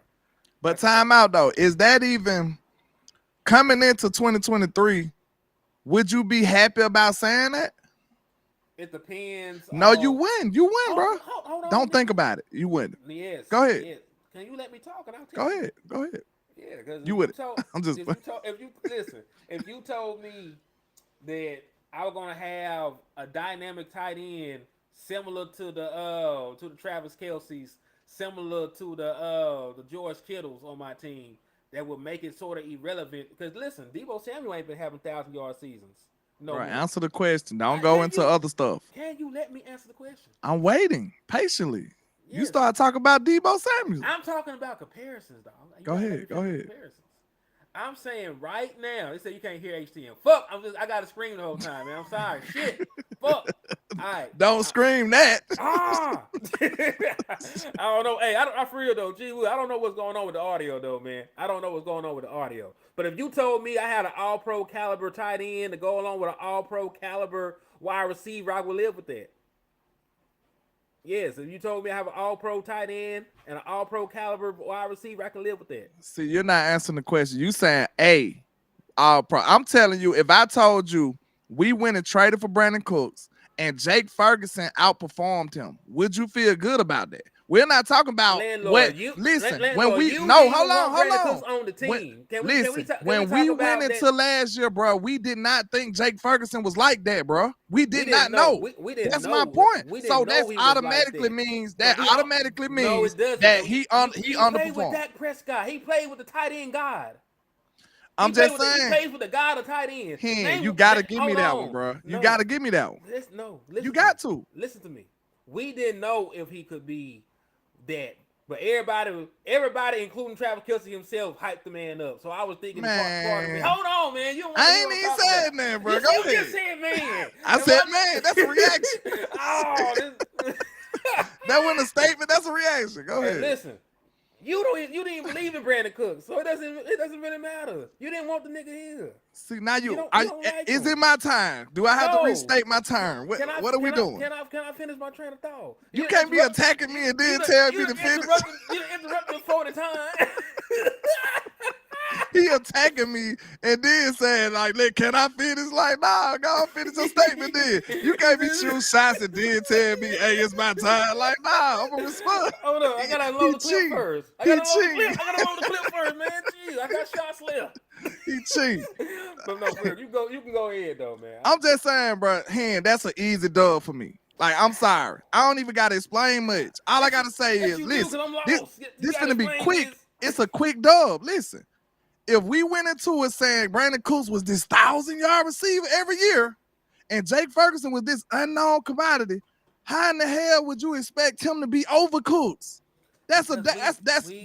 But time out though, is that even coming into 2023? Would you be happy about saying that? It depends. No, you win. You win, bro. Hold on. Don't think about it. You win. Yes. Go ahead. Yes. Can you let me talk? And I'll Go ahead. Go ahead. Yeah, because You with it? I'm just. if you told me that I was gonna have a dynamic tight end similar to the Travis Kelce's, similar to the George Kittles on my team, that would make it sort of irrelevant. Because listen, Deebo Samuel ain't been having 1,000-yard seasons. No, right, answer the question. Don't go into other stuff. Can you let me answer the question? I'm waiting patiently. Yes. You start talking about Deebo Samuel. I'm talking about comparisons, dog. Go ahead. Comparisons. I'm saying right now, they say you can't hear HTM. Fuck, I got to scream the whole time, man. I'm sorry. Shit. Fuck. All right. Don't scream that. I don't know. Hey, I for real though, gee, I don't know what's going on with the audio though, man. I don't know what's going on with the audio. But if you told me I had an all-pro caliber tight end to go along with an all-pro caliber wide receiver, I would live with that. Yes, if you told me I have an all-pro tight end and an all-pro caliber wide receiver, I can live with that. See, you're not answering the question. You saying all-pro. I'm telling you, if I told you we went and traded for Brandon Cooks and Jake Ferguson outperformed him, would you feel good about that? We're not talking about landlord, hold on. On the team. When we went into last year, bro, we did not think Jake Ferguson was like that, bro. We did not know. We didn't That's know. my point. So that automatically means that he underperformed. He played with Dak Prescott. He played with the tight end God. I'm just saying. He plays with the God of tight end. You gotta give me that one, bro. You gotta give me that one. You got to listen to me. We didn't know if he could be that, but everybody, including Travis Kelce himself, hyped the man up. So I was thinking, part of me. Hold on, man. I ain't even saying that, bro. Go ahead. You just said man. I said man. That's a reaction. That wasn't a statement. That's a reaction. Go ahead. Listen. You didn't believe in Brandon Cooks, so it doesn't really matter. You didn't want the nigga here. See, now is it my time? Do I have to restate my turn? What are we doing? Can I finish my train of thought? You can't be attacking me and then tell me to finish. You interrupted me 40 times. He attacking me and then saying like, can I finish? Like, nah, go on, finish your statement then. You can't be shooting shots and then tell me, hey, it's my time. Like, nah, I'm gonna respond. Hold on, I gotta load the clip first. I gotta load the clip first, man. Jeez, I got shots left. He cheat. But no, you can go ahead though, man. I'm just saying, bro, that's an easy dub for me. Like, I'm sorry. I don't even gotta explain much. All I gotta say is, listen, this gonna be quick. It's a quick dub. Listen. If we went into it saying Brandon Cooks was this 1,000-yard receiver every year and Jake Ferguson was this unknown commodity, how in the hell would you expect him to be over Cooks? That's a defeat.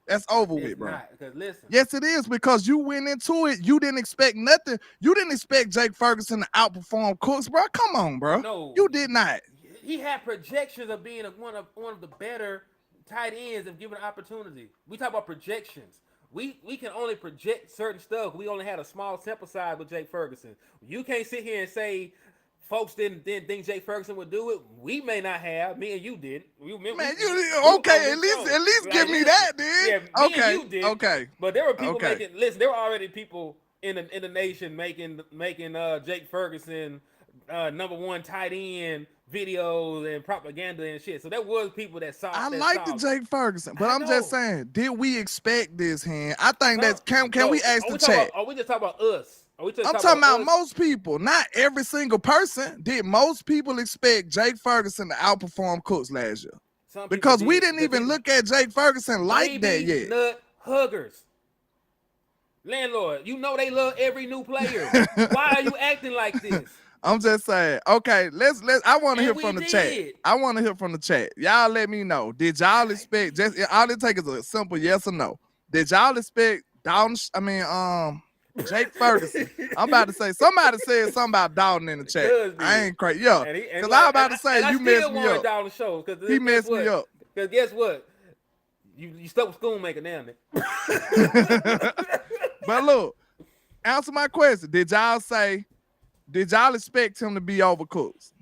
That's over with, bro. Listen. Yes, it is, because you went into it. You didn't expect nothing. You didn't expect Jake Ferguson to outperform Cooks, bro. Come on, bro. No, you did not. He had projections of being one of the better tight ends if given an opportunity. We talk about projections. We can only project certain stuff. We only had a small sample size with Jake Ferguson. You can't sit here and say folks didn't think Jake Ferguson would do it. We may not have. Me and you did. At least give me that, dude. Yeah, okay, you did. Okay. But there were people making. Listen, there were already people in the nation making Jake Ferguson number one tight end videos and propaganda and shit. So there was people that saw. I like the Jake Ferguson, but I'm just saying, did we expect this hand? I think can we ask the chat? Are we just talking about us? I'm talking about most people, not every single person. Did most people expect Jake Ferguson to outperform Cooks last year? Because we didn't even look at Jake Ferguson like that yet. Nut huggers. Landlord, you know they love every new player. Why are you acting like this? I'm just saying. Okay, let's. I want to hear from the chat. I want to hear from the chat. Y'all let me know. Did y'all expect? Just all it takes is a simple yes or no. Did y'all expect Jake Ferguson? I'm about to say somebody said something about Dalton in the chat. I ain't crazy. Yeah, because I'm about to say you messed me up. He messed me up. Because guess what? You stuck with Schoonmaker now, nigga. But look, answer my question. Did y'all expect him to be over Cooks?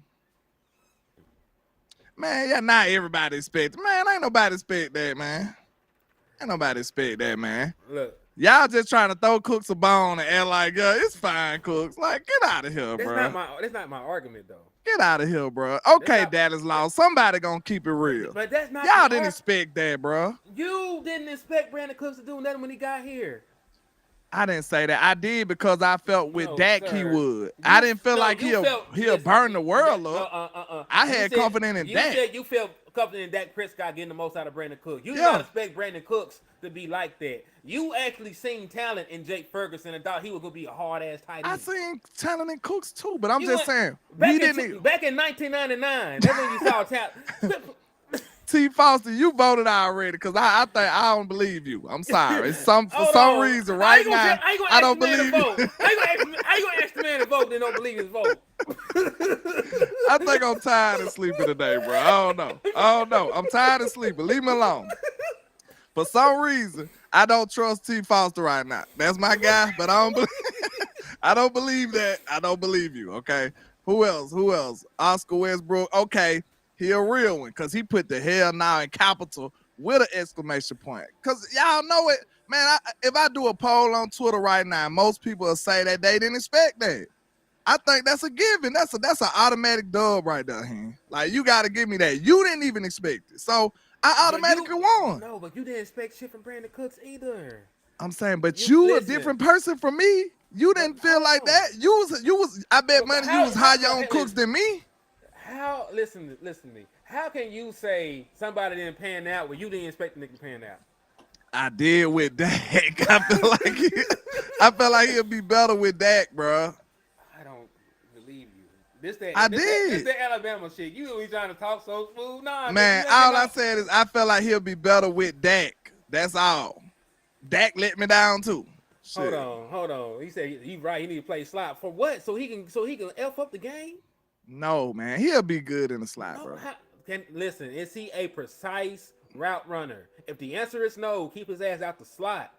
Man, yeah, not everybody expect. Man, ain't nobody expect that, man. Look. Y'all just trying to throw Cooks a bone and act like, it's fine, Cooks. Like, get out of here, bro. That's not my argument, though. Get out of here, bro. Okay, got- Dallas lost. Somebody gonna keep it real. But that's not. Y'all didn't expect that, bro. You didn't expect Brandon Cooks to do nothing when he got here. I didn't say that. I did because I felt with No, Dak sir. he would. I didn't feel like he'll listen, burn the world up. I had confidence in Dak. You said you felt confident in Dak Prescott getting the most out of Brandon Cooks. You did Yeah. not expect Brandon Cooks to be like that. You actually seen talent in Jake Ferguson and thought he was gonna be a hard ass tight end. I seen talent in Cooks too, but I'm You just went- saying back in 1999. That's when you saw talent. T. Foster, you voted already because I think I don't believe you. I'm sorry. For some reason right now I don't believe you. How you gonna ask the man to vote and don't believe his vote? I think I'm tired of sleeping today, bro. I don't know. I'm tired of sleeping. Leave me alone. For some reason, I don't trust T. Foster right now. That's my guy, but I don't believe that. I don't believe you. Okay. Who else? Oscar Westbrook. Okay. He a real one because he put the hell now in capital with an exclamation point. Because y'all know it, man. If I do a poll on Twitter right now, most people will say that they didn't expect that. I think that's a given. That's an automatic dub right there, man. Like, you got to give me that. You didn't even expect it. So I automatically won. No, but you didn't expect shit from Brandon Cooks either. I'm saying, but you a different person from me. You didn't feel like that. You was. I bet money you was higher on Cooks than me. How? Listen to me. How can you say somebody didn't pan out when you didn't expect the nigga to pan out? I did with Dak. I felt like he'll be better with Dak, bro. I don't believe you. This that Alabama shit. You be trying to talk so smooth. Nah, man. All I said is I felt like he'll be better with Dak. That's all. Dak let me down too. Shit. Hold on. He said he right. He need to play slot for what? So he can F up the game. No, man. He'll be good in the slot, bro. Listen, is he a precise route runner? If the answer is no, keep his ass out the slot.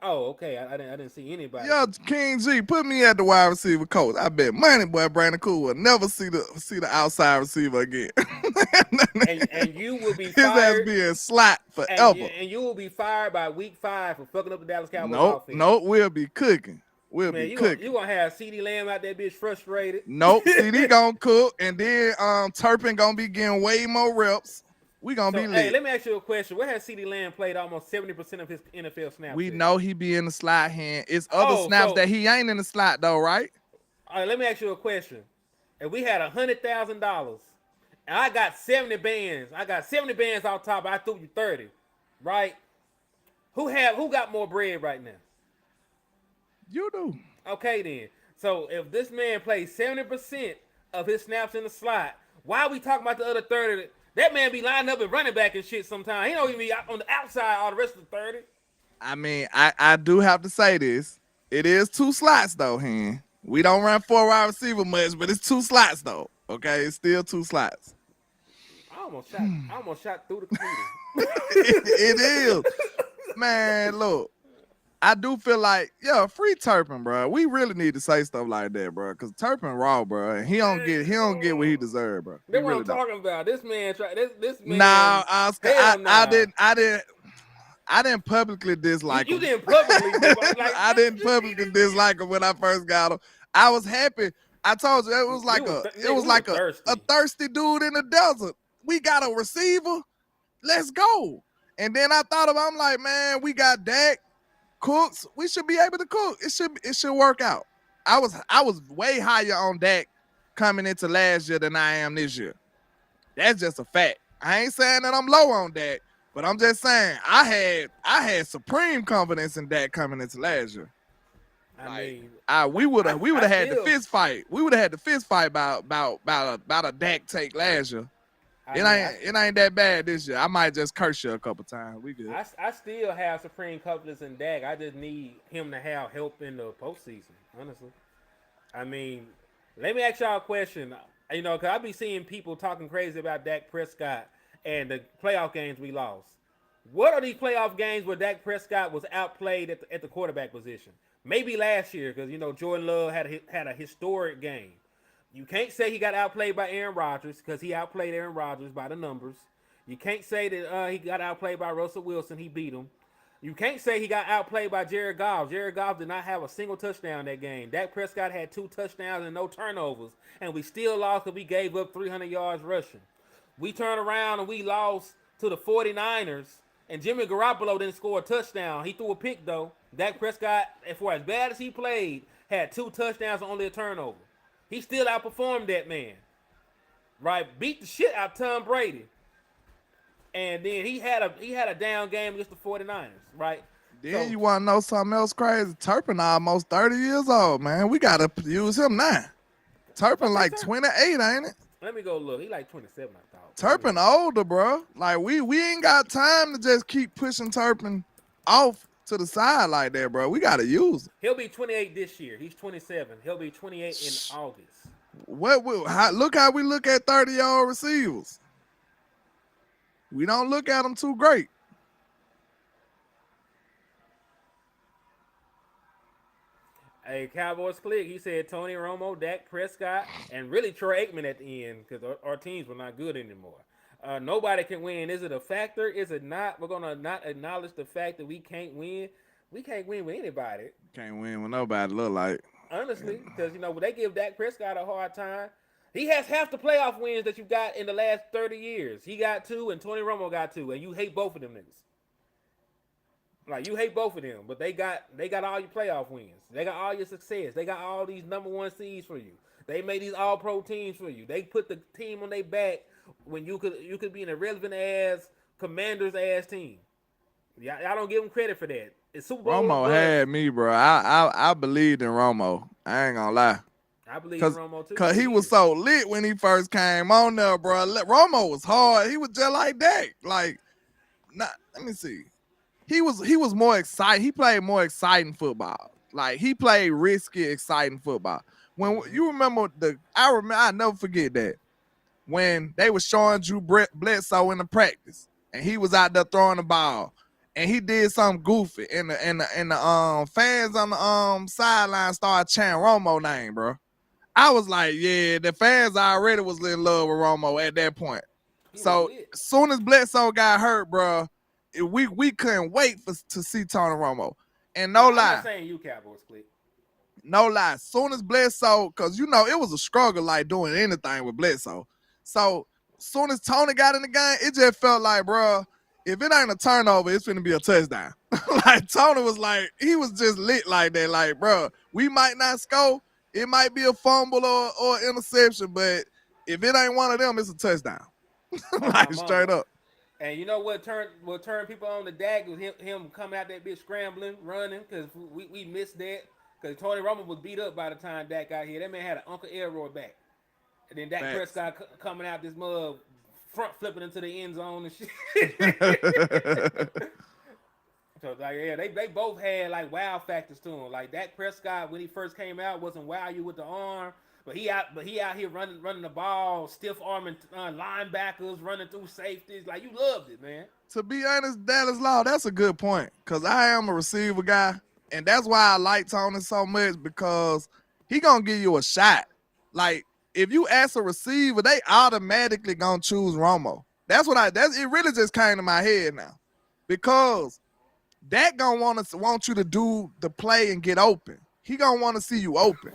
Oh, okay. I didn't see anybody. Yo, King G, put me at the wide receiver coach. I bet money, boy, Brandon Cool will never see the outside receiver again. and you will be his fired. ass being slot forever. And you will be fired by week 5 for fucking up the Dallas Cowboys offense. Nope, we'll be cooking. You're going to have CD Lamb out that bitch frustrated. Nope, CD going to cook, and then Turpin going to be getting way more reps. We going to be lit. Hey, let me ask you a question. Where has CD Lamb played almost 70% of his NFL snaps? We know he be in the slot hand. It's other snaps that he ain't in the slot, though, right? All right, let me ask you a question. If we had $100,000, and I got 70 bands off top, I threw you 30, right? Who got more bread right now? You do. Okay, then. So if this man plays 70% of his snaps in the slot, why are we talking about the other 30? That man be lining up and running back and shit sometimes. He don't even be on the outside all the rest of the 30. I mean, I do have to say this. It is 2 slots, though, Hen. We don't run 4 wide receiver much, but it's 2 slots, though. Okay? It's still 2 slots. I almost shot through the computer. It is. Man, look. I do feel like, free Turpin, bro. We really need to say stuff like that, bro. Cause Turpin raw, bro, and he don't get what he deserves, bro. That's what I'm talking about. This man this man. Nah, Oscar, I didn't publicly dislike him. You didn't publicly dislike him. I didn't publicly dislike him when I first got him. I was happy. I told you it was like a thirsty dude in the desert. We got a receiver. Let's go. And then I thought I'm like, man, we got Dak. Cooks, we should be able to cook. It should work out. I was way higher on Dak coming into last year than I am this year. That's just a fact. I ain't saying that I'm low on Dak, but I'm just saying I had supreme confidence in Dak coming into last year. We would have had the fist fight. We would have had the fist fight about a Dak take last year. It ain't that bad this year. I might just curse you a couple times. We good. I still have supreme confidence in Dak. I just need him to have help in the postseason, honestly. I mean, let me ask y'all a question. You know, because I be seeing people talking crazy about Dak Prescott and the playoff games we lost. What are these playoff games where Dak Prescott was outplayed at the quarterback position? Maybe last year, because, you know, Jordan Love had a historic game. You can't say he got outplayed by Aaron Rodgers because he outplayed Aaron Rodgers by the numbers. You can't say that he got outplayed by Russell Wilson. He beat him. You can't say he got outplayed by Jared Goff. Jared Goff did not have a single touchdown that game. Dak Prescott had 2 touchdowns and no turnovers, and we still lost because we gave up 300 yards rushing. We turned around and we lost to the 49ers, and Jimmy Garoppolo didn't score a touchdown. He threw a pick, though. Dak Prescott, for as bad as he played, had 2 touchdowns and only a turnover. He still outperformed that man. Right? Beat the shit out of Tom Brady. And then he had a down game against the 49ers, right? Then you want to know something else crazy? Turpin almost 30 years old, man. We got to use him now. Turpin like 28, ain't it? Let me go look. He like 27, I thought. Turpin older, bro. Like, we ain't got time to just keep pushing Turpin off to the side like that, bro. We got to use him. He'll be 28 this year. He's 27. He'll be 28 in August. Look how we look at 30-year-old receivers. We don't look at them too great. Hey, Cowboys Click, he said Tony Romo, Dak Prescott, and really Troy Aikman at the end because our teams were not good anymore. Nobody can win. Is it a factor? Is it not? We're going to not acknowledge the fact that we can't win. We can't win with anybody. Can't win with nobody, look like. Honestly, because, they give Dak Prescott a hard time. He has half the playoff wins that you got in the last 30 years. He got 2, and Tony Romo got 2, and you hate both of them niggas. Like, you hate both of them, but they got all your playoff wins. They got all your success. They got all these number 1 seeds for you. They made these all-pro teams for you. They put the team on their back when you could be an irrelevant ass, Commanders ass team. Y'all don't give them credit for that. It's Super Bowl. Romo had me, bro. I believed in Romo. I ain't gonna lie. I believe in Romo too. Cause he was so lit when he first came on there, bro. Romo was hard. He was just like Dak. Like, let me see. He was more exciting. He played more exciting football. Like, he played risky, exciting football. When you remember I never forget that when they were showing Drew Bledsoe in the practice, and he was out there throwing the ball, and he did something goofy, and the fans on the sideline started chanting Romo name, bro. I was like, yeah, the fans already was in love with Romo at that point. So as soon as Bledsoe got hurt, bro, we couldn't wait to see Tony Romo. And no lie. I'm not saying you Cowboys click. No lie. As soon as Bledsoe, because, it was a struggle like doing anything with Bledsoe. So as soon as Tony got in the game, it just felt like, bro, if it ain't a turnover, it's finna be a touchdown. Like, Tony was like, he was just lit like that. Like, bro, we might not score. It might be a fumble or interception, but if it ain't one of them, it's a touchdown. Like, straight up. And you know what turned people on to Dak was him coming out that bitch scrambling, running, because we missed that. Because Tony Romo was beat up by the time Dak got here. That man had an Uncle Elroy back. And then Dak Prescott coming out this mug, front flipping into the end zone and shit. So, like, yeah, they both had, like, wow factors to them. Like, Dak Prescott, when he first came out, wasn't wow you with the arm. But he out here running the ball, stiff arming linebackers, running through safeties. Like, you loved it, man. To be honest, Dallas Law, that's a good point. Because I am a receiver guy. And that's why I like Tony so much, because he going to give you a shot. Like, if you ask a receiver, they automatically going to choose Romo. It really just came to my head now. Because Dak going to want you to do the play and get open. He going to want to see you open.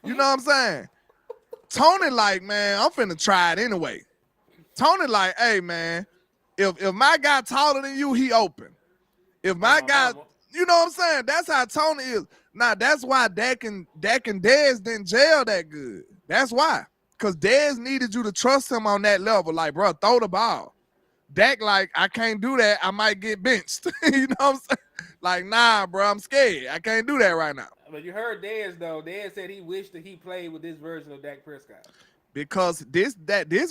You know what I'm saying? Tony like, man, I'm finna try it anyway. Tony like, hey, man, if my guy taller than you, he open. If my guy, you know what I'm saying? That's how Tony is. Now, that's why Dak and Dez didn't gel that good. That's why. Because Dez needed you to trust him on that level. Like, bro, throw the ball. Dak like, I can't do that. I might get benched. You know what I'm saying? Like, nah, bro, I'm scared. I can't do that right now. But you heard Dez, though. Dez said he wished that he played with this version of Dak Prescott. Because this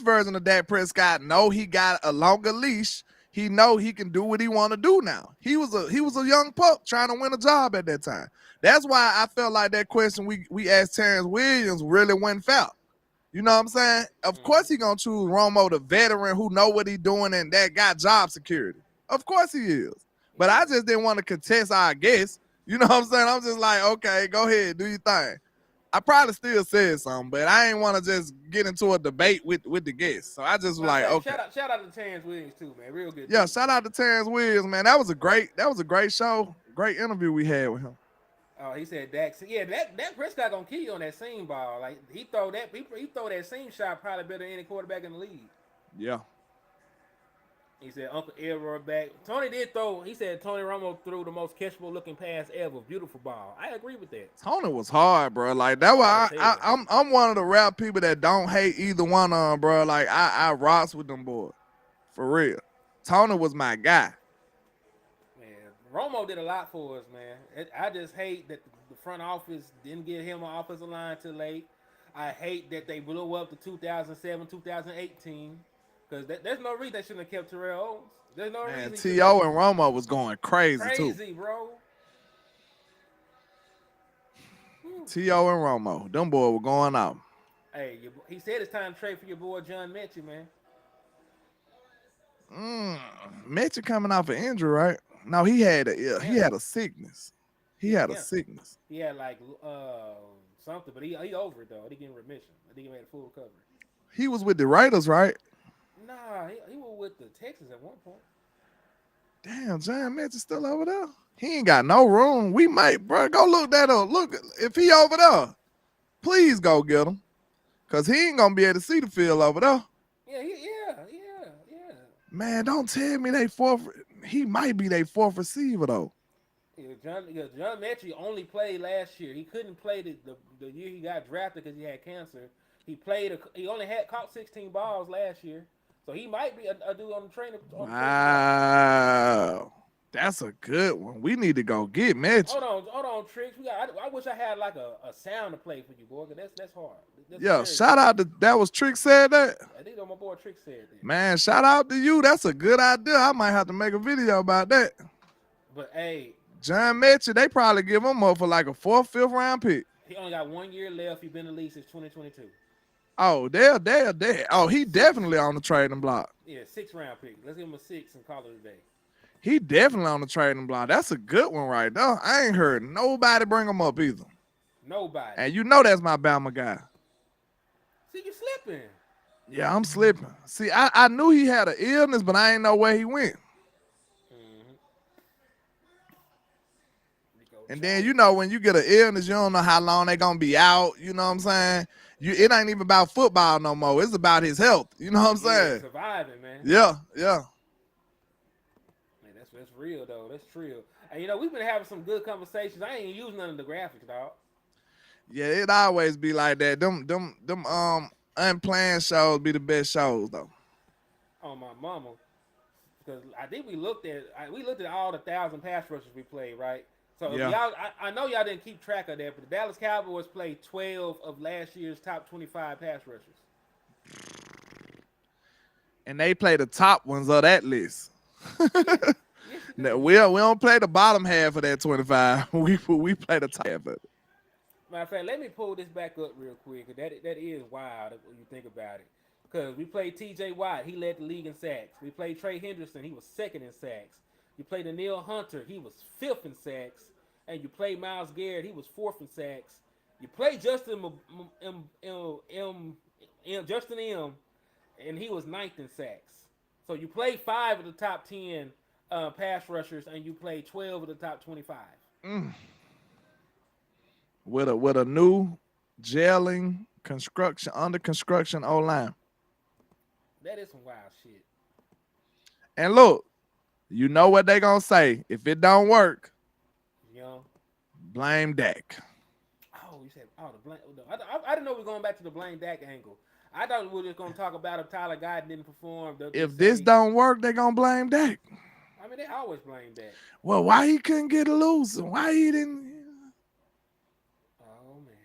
version of Dak Prescott know he got a longer leash. He know he can do what he want to do now. He was a young pup trying to win a job at that time. That's why I felt like that question we asked Terrence Williams really went foul. You know what I'm saying? Of course he gonna choose Romo, the veteran who know what he doing and that got job security. Of course he is. But I just didn't want to contest our guess. You know what I'm saying? I'm just like, okay, go ahead, do your thing. I probably still said something, but I ain't want to just get into a debate with the guests. So I just was like, okay. Shout out to Terrence Williams too, man. Real good. Yeah, dude. shout out to Terrence Williams, man. That was a great show. Great interview we had with him. Oh, he said Dax. Yeah, that Prescott gonna kill you on that seam ball. Like he throw that seam shot probably better than any quarterback in the league. Yeah. He said Uncle Elroy back. Tony did throw. He said Tony Romo threw the most catchable looking pass ever. Beautiful ball. I agree with that. Tony was hard, bro. Like that was I'm one of the rap people that don't hate either one of them, bro. Like I rocks with them boys. For real. Tony was my guy. Man, Romo did a lot for us, man. I just hate that the front office didn't get him an offensive line too late. I hate that they blew up the 2007, 2018. Because there's no reason they shouldn't have kept Terrell Owens. There's no reason. T.O. and Romo was going crazy too. Crazy, bro. T.O. and Romo. Them boys were going out. Hey, he said it's time to trade for your boy John Mechie, man. Mechie coming off an injury, right? No, he had a sickness. He had a sickness. He had like something, but he over it though. He getting remission. I think he made a full recovery. He was with the Raiders, right? Nah, he was with the Texans at one point. Damn, John Mechie still over there? He ain't got no room. We might, bro. Go look that up. Look, if he over there, please go get him. Because he ain't going to be able to see the field over there. Yeah. Man, don't tell me he might be their fourth receiver, though. John Mechie only played last year. He couldn't play the year he got drafted because he had cancer. He only caught 16 balls last year. So he might be a dude on the training. Wow. That's a good one. We need to go get Mitch. Hold on, Tricks. I wish I had like a sound to play for you, boy. Cause that's hard. Shout out to that was Tricks said that. I think my boy Tricks said that. Man, shout out to you. That's a good idea. I might have to make a video about that. But hey, John Mechie, they probably give him up for like a 4th, 5th round pick. He only got 1 year left. He's been in the league since 2022. Oh, they're. Oh, he definitely on the trading block. Yeah, 6th round pick. Let's give him a 6 and call it a day. He definitely on the trading block. That's a good one right there. I ain't heard nobody bring him up either. Nobody. And you know that's my Bama guy. See, you slipping. Yeah, I'm slipping. See, I knew he had an illness, but I ain't know where he went. Mm-hmm. And then, you know, when you get an illness, you don't know how long they going to be out. You know what I'm saying? It ain't even about football no more. It's about his health. You know what I'm saying? Surviving, man. Yeah. Man, that's real, though. That's real. And, you know, we've been having some good conversations. I ain't using none of the graphics, dog. Yeah, it always be like that. Them unplanned shows be the best shows, though. Oh, my mama. Because I think we looked at all the 1,000 pass rushes we played, right? So y'all, I know y'all didn't keep track of that, but the Dallas Cowboys played 12 of last year's top 25 pass rushers. And they play the top ones of that list. Now, we don't play the bottom half of that 25. We play the top half of it. Matter of fact, let me pull this back up real quick. That is wild when you think about it. Because we played T.J. Watt. He led the league in sacks. We played Trey Henderson. He was 2nd in sacks. You played Danielle Hunter. He was 5th in sacks. And you played Myles Garrett. He was 4th in sacks. You played Justin M. And he was 9th in sacks. So you played 5 of the top 10 pass rushers, and you played 12 of the top 25. With a new under construction O-line. That is some wild shit. And look, you know what they gonna say. If it don't work, blame Dak. Oh, you said, the blame. I didn't know we were going back to the blame Dak angle. I thought we were just going to talk about if Tyler Guyton didn't perform. If this don't work, they going to blame Dak. I mean, they always blame Dak. Well, why he couldn't get a loose? Why he didn't? Oh, man.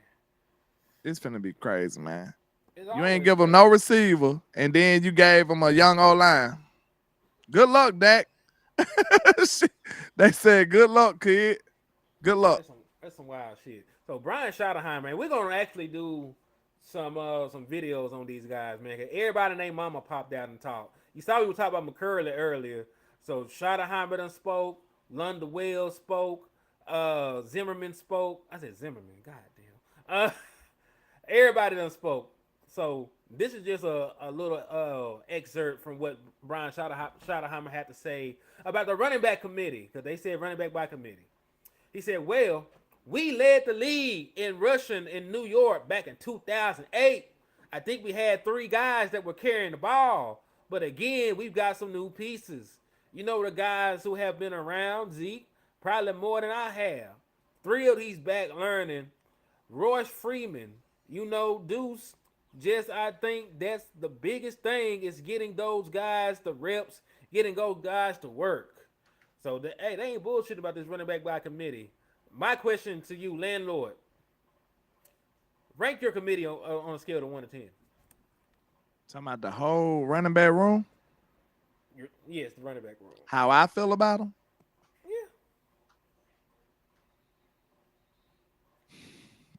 It's finna be crazy, man. You crazy. ain't give him no receiver, and then you gave him a young O-line. Good luck, Dak. They said, good luck, kid. Good luck. That's some wild shit. So Brian Schottenheimer, man, we're gonna actually do some videos on these guys, man. Everybody named Mama popped out and talked. You saw we were talking about McCurley earlier. So Schottenheimer done spoke. Lunda Wells spoke. Zimmerman spoke. I said Zimmerman. Goddamn. Everybody done spoke. So this is just a little excerpt from what Brian Schottenheimer had to say about the running back committee, because they said running back by committee. He said, well, we led the league in rushing in New York back in 2008. I think we had 3 guys that were carrying the ball. But again, we've got some new pieces. You know the guys who have been around, Zeke, probably more than I have. 3 of these back learning. Royce Freeman, you know, Deuce. Just I think that's the biggest thing is getting those guys the reps, getting those guys to work. So, hey, they ain't bullshit about this running back by committee. My question to you, landlord, rank your committee on a scale of 1 to 10. Talking about the whole running back room? Yes, the running back room. How I feel about them? Yeah.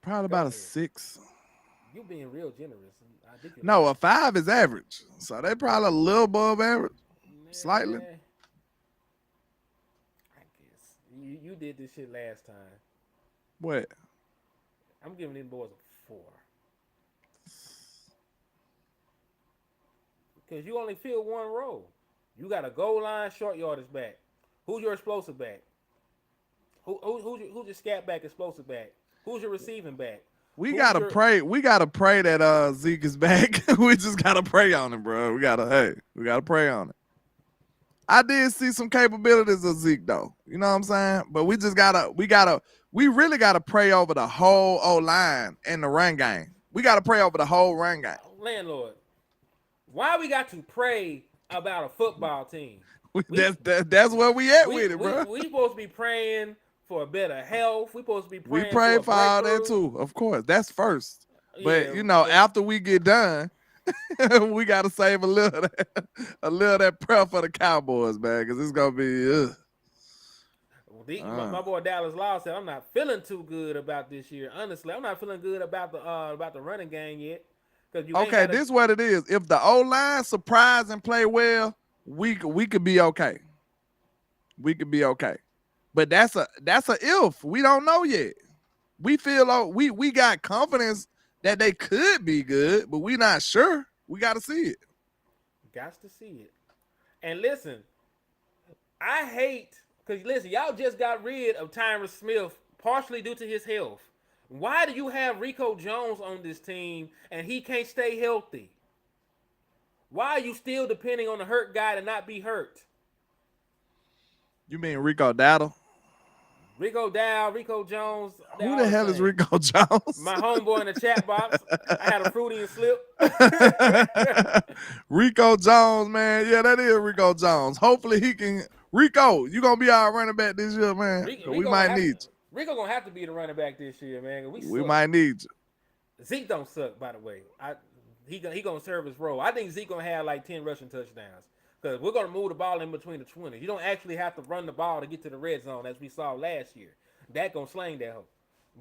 Probably about a 6. You being real generous. I think No, a 5 is average. So they probably a little above average. Slightly. I guess. You did this shit last time. What? I'm giving these boys a 4. Because you only fill one role. You got a goal line short yardage back. Who's your explosive back? Who's your scat back explosive back? Who's your receiving back? We gotta pray that Zeke is back. We just gotta pray on him, bro. We gotta pray on it. I did see some capabilities of Zeke though. You know what I'm saying? But we really gotta pray over the whole O-line and the run game. We gotta pray over the whole run game. Landlord, why we got to pray about a football team? That's where we at with it, bro. We supposed to be praying for better health. We supposed to be praying. We pray for all that too, of course. That's first. But after we get done, we gotta save a little of that prayer for the Cowboys, man, because it's gonna be. My boy Dallas Law said, "I'm not feeling too good about this year. Honestly, I'm not feeling good about the running game yet." Okay, this is what it is. If the O-line surprise and play well, we could be okay. We could be okay. But that's a if. We don't know yet. We feel we got confidence that they could be good, but we not sure. We got to see it. Got to see it. And listen, I hate because listen, y'all just got rid of Tyron Smith partially due to his health. Why do you have Rico Jones on this team and he can't stay healthy? Why are you still depending on the hurt guy to not be hurt? You mean Rico Dowdle? Rico Dow, Rico Jones. Who the hell is Rico Jones? My homeboy in the chat box. I had a Freudian slip. Rico Jones, man. Yeah, that is Rico Jones. Hopefully he can. Rico, you going to be our running back this year, man. We might need you. Rico going to have to be the running back this year, man. We might need you. Zeke don't suck, by the way. He going to serve his role. I think Zeke going to have like 10 rushing touchdowns. Because we're going to move the ball in between the 20s. You don't actually have to run the ball to get to the red zone as we saw last year. That going to sling that hoe.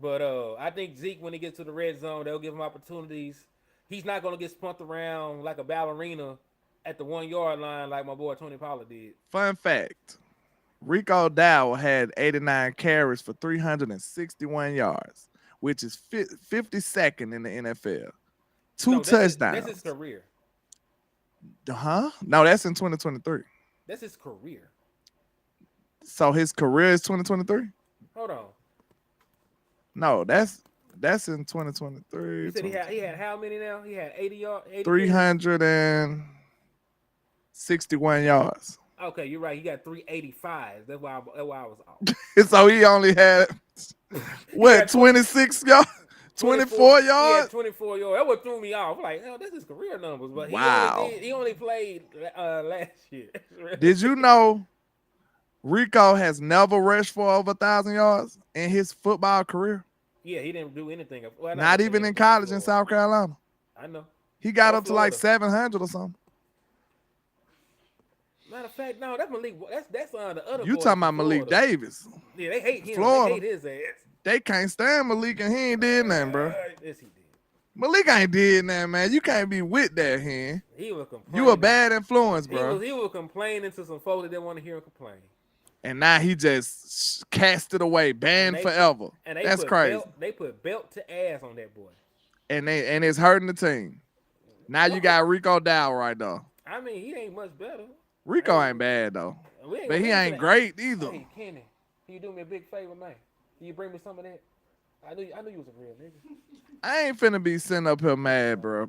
But I think Zeke, when he gets to the red zone, they'll give him opportunities. He's not going to get spunked around like a ballerina at the 1 yard line like my boy Tony Pollard did. Fun fact. Rico Dowdle had 89 carries for 361 yards, which is 52nd in the NFL. Two touchdowns. That's his career. Huh? No, that's in 2023. That's his career. So his career is 2023? Hold on. No, that's in 2023. You said he had how many now? He had 80 yards. 361 yards. Okay, you're right. He got 385. That's why I was off. So he only had what 26 yards? 24 yards? Yeah, 24 yards. That what threw me off. I'm like, hell, that's his career numbers. But he only played last year. Did you know Rico has never rushed for over 1,000 yards in his football career? Yeah, he didn't do anything. Well, not even in college in South Carolina. I know. He got up to like 700 or something. Matter of fact, no, that's Malik. That's the other. You talking about Malik Davis? Yeah, they hate him. Florida. They hate his ass. They can't stand Malik, and he ain't did nothing, bro. Yes, he did. Malik ain't did nothing, man. You can't be with that hand. He was complaining. You a bad influence, bro. He was complaining to some folks that didn't want to hear him complain. And now he just cast it away, banned forever. And that's crazy. They put belt to ass on that boy. and it's hurting the team. Now you got Rico Dow right now. I mean, he ain't much better. Rico ain't bad though, We ain't but gonna he get into ain't that. great either. Hey, Kenny, can you do me a big favor, man? Can you bring me some of that? I knew you was a real nigga. I ain't finna be sitting up here mad, bro.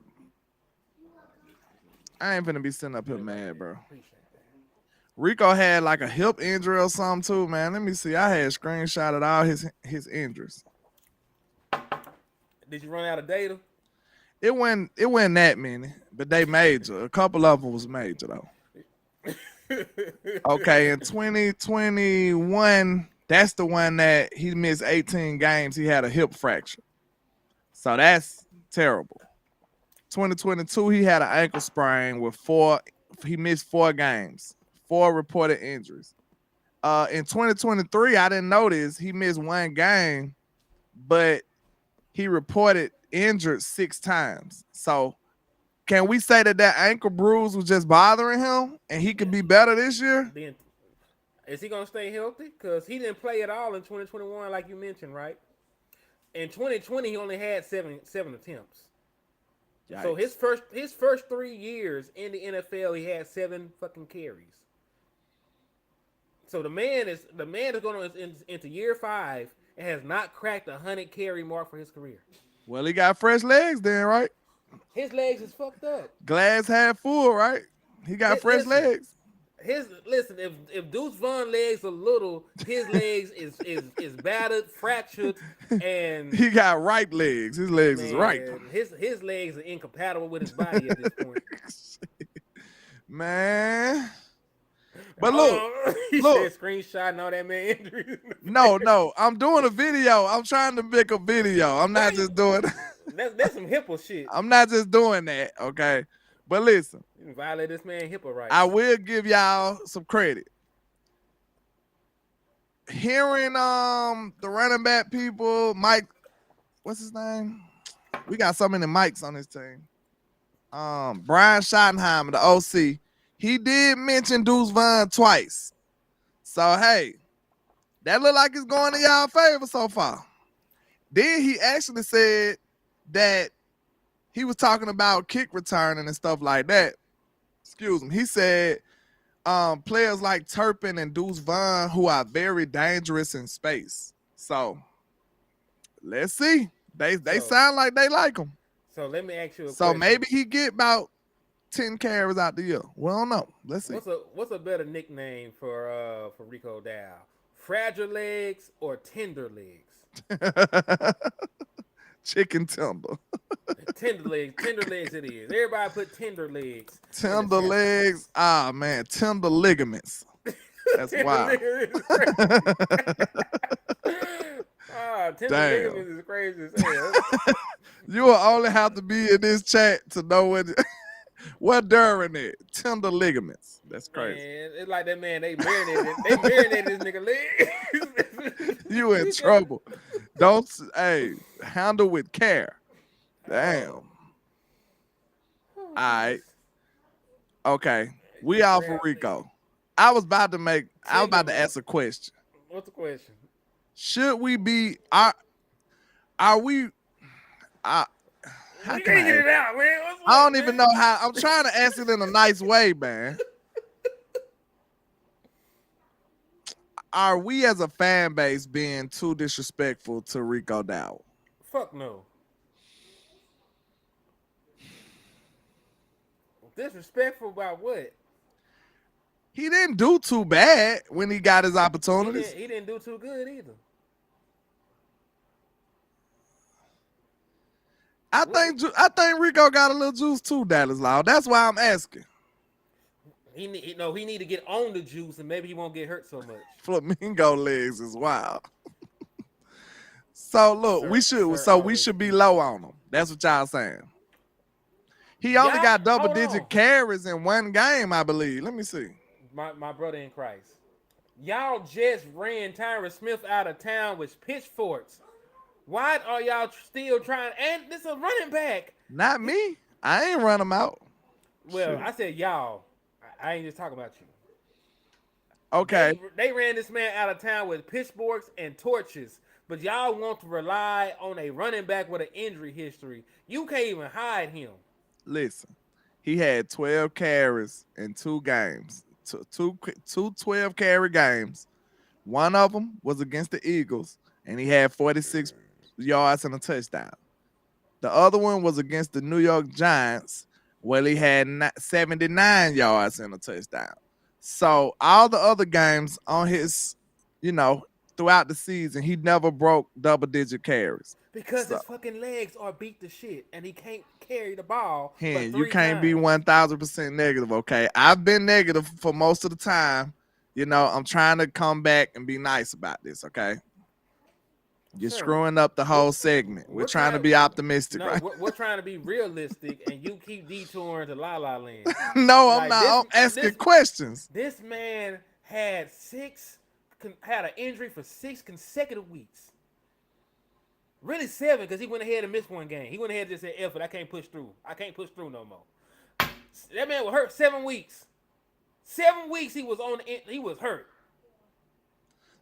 I ain't finna be sitting up here mad, bro. Appreciate that. Rico had like a hip injury or something too, man. Let me see. I had screenshotted all his injuries. Did you run out of data? It wasn't that many, but they major. A couple of them was major though. Okay, in 2021, that's the one that he missed 18 games. He had a hip fracture. So that's terrible. 2022, he had an ankle sprain with he missed 4 games, 4 reported injuries. In 2023, I didn't notice he missed 1 game, but he reported injured 6 times. So can we say that ankle bruise was just bothering him and he could be better this year? Then, is he gonna stay healthy? Because he didn't play at all in 2021, like you mentioned, right? In 2020, he only had seven attempts. Yikes. So his first 3 years in the NFL, he had 7 fucking carries. So the man is going into year 5 and has not cracked 100 carry mark for his career. Well, he got fresh legs then, right? His legs is fucked up. Glass half full, right? He got fresh legs. If Deuce Vaughn legs are little, his legs is battered, fractured, and he got right legs. His legs is right. His legs are incompatible with his body at this point. Man. But look, said screenshotting all that man injuries. No, I'm doing a video. I'm trying to make a video. I'm not just doing that's some HIPAA shit. I'm not just doing that, okay? But listen, you can violate this man HIPAA rights. I will give y'all some credit. Hearing the running back people, Mike, what's his name? We got so many Mikes on this team. Brian Schottenheimer, the OC, he did mention Deuce Vaughn twice. So hey, that look like it's going in y'all favor so far. Then he actually said that he was talking about kick returning and stuff like that. Excuse me. He said players like Turpin and Deuce Vaughn who are very dangerous in space. So let's see. They sound like they like him. So let me ask you a question. So maybe he get about 10 carries out the year. We don't know. Let's see. What's a better nickname for Rico Dow? Fragile legs or tender legs? Chicken tender. Tender legs it is. Everybody put tender legs. Tender legs. Ah man, tender ligaments. That's wild. Tender ligaments is crazy as hell. You will only have to be in this chat to know what during it. Tender ligaments. That's crazy. Man, it's like that man. They marinated this nigga legs. You in trouble. Don't handle with care. Damn. All right. Okay. We out for Rico. I was about to ask a question. What's the question? Should we be are we how You can can't get it out, man. I don't even know how. I'm trying to ask it in a nice way, man. Are we as a fan base being too disrespectful to Rico Dow? Fuck no. Disrespectful about what? He didn't do too bad when he got his opportunities. He didn't do too good either. I think Rico got a little juice too, Dallas Law. That's why I'm asking. He need to get on the juice and maybe he won't get hurt so much. Flamingo legs is wild. So look, we should be low on him. That's what y'all saying. He only got double-digit carries in 1 game, I believe. Let me see. My brother in Christ. Y'all just ran Tyron Smith out of town with pitchforks. Why are y'all still trying? And this is a running back. Not me. I ain't run him out. Well, Shit. I said y'all. I ain't just talking about you. Okay. They ran this man out of town with pitchforks and torches But y'all want to rely on a running back with an injury history. You can't even hide him. Listen, he had 12 carries in 2 games, two 12 carry games. One of them was against the Eagles, and he had 46 yards and a touchdown. The other one was against the New York Giants, where he had 79 yards and a touchdown. So all the other games on his, you know, throughout the season, he never broke double-digit carries. Because So his fucking legs are beat to shit and he can't carry the ball but you 3 can't be times. 1,000% negative, okay? I've been negative for most of the time. You know, I'm trying to come back and be nice about this, okay? You're Sir, screwing up the whole segment. We're trying to be optimistic, No, right? we're trying to be realistic, and you keep detouring to La La Land. No, I'm Like not. I'm asking questions. this man had had an injury for 6 consecutive weeks. Really 7, because he went ahead and missed one game. He went ahead and just said, "F it, I can't push through. I can't push through no more." That man was hurt 7 weeks. 7 weeks he was he was hurt.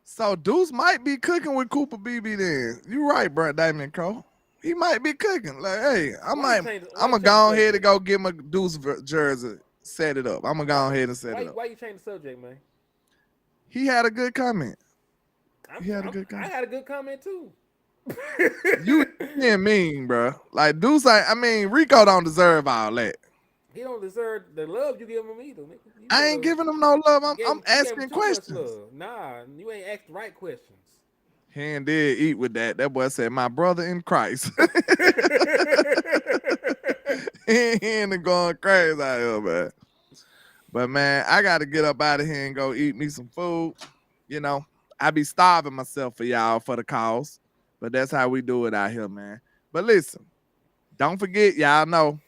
So Deuce might be cooking with Cooper BB then. You're right, bro, Damon Cole. He might be cooking. Like, hey, I'm gonna go ahead and go get my Deuce jersey, set it up. I'm gonna go ahead and set it up. Why you change the subject, man? He had a good comment. I had a good comment too. You being mean, bro. Like Deuce, I mean, Rico don't deserve all that. He don't deserve the love you give him either, nigga. I ain't giving him no love. I'm asking questions. Nah, you ain't asked the right questions. He did eat with that. That boy said, "My brother in Christ." he ain't going crazy out here, man. But man, I got to get up out of here and go eat me some food. You know, I be starving myself for y'all for the cause, but that's how we do it out here, man. But listen, don't forget, y'all know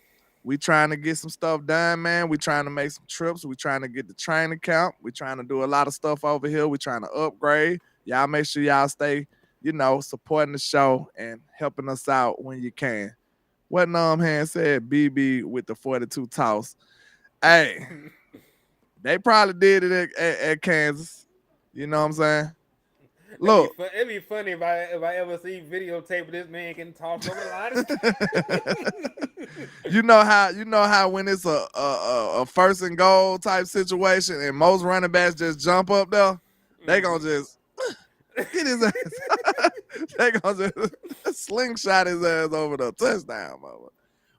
we trying to get some stuff done, man. We trying to make some trips. We trying to get the training camp. We trying to do a lot of stuff over here. We trying to upgrade. Y'all make sure y'all stay, you know, supporting the show and helping us out when you can. What Hand said, BB with the 42 toss. Hey, they probably did it at Kansas. You know what I'm saying? Look, it'd be funny if I ever see videotape of this man getting tossed over the line. you know how when it's a first and goal type situation and most running backs just jump up there, they gonna just get his ass. They gonna just slingshot his ass over the touchdown, mama.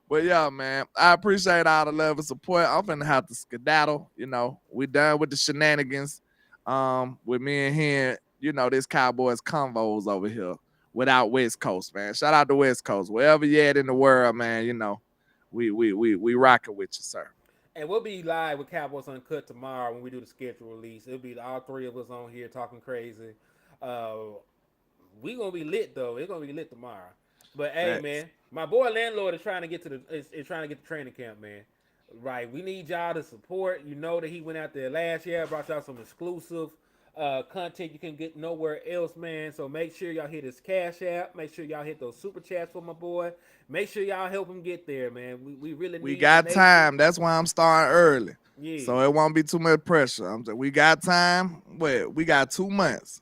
But yeah, man, I appreciate all the love and support. I'm finna have to skedaddle. You know, we done with the shenanigans. With me and him, you know, this Cowboys convos over here without West Coast, man. Shout out to West Coast, wherever you at in the world, man. You know, we rocking with you, sir. And we'll be live with Cowboys Uncut tomorrow when we do the schedule release. It'll be all 3 of us on here talking crazy. We gonna be lit though. It's gonna be lit tomorrow. But hey, Thanks. man, my boy landlord is trying to get to the trying to get the training camp, man. Right, we need y'all to support. You know that he went out there last year, brought y'all some exclusive content you can get nowhere else, man. So make sure y'all hit his Cash App. Make sure y'all hit those super chats for my boy. Make sure y'all help him get there, man. We really we need got time. That's why I'm starting early. Yeah. So it won't be too much pressure. We got time. We got 2 months.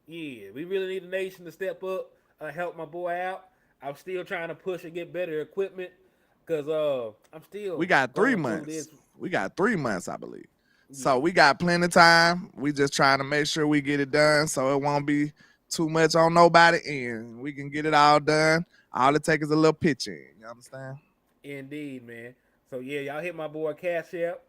Yeah, we really need the nation to step up, help my boy out. I'm still trying to push and get better equipment because I'm still. We got 3 months. We got 3 months, I believe. Yeah. So we got plenty of time. We just trying to make sure we get it done so it won't be too much on nobody end. We can get it all done. All it takes is a little pitching. You understand? Indeed, man. So yeah, y'all hit my boy Cash App.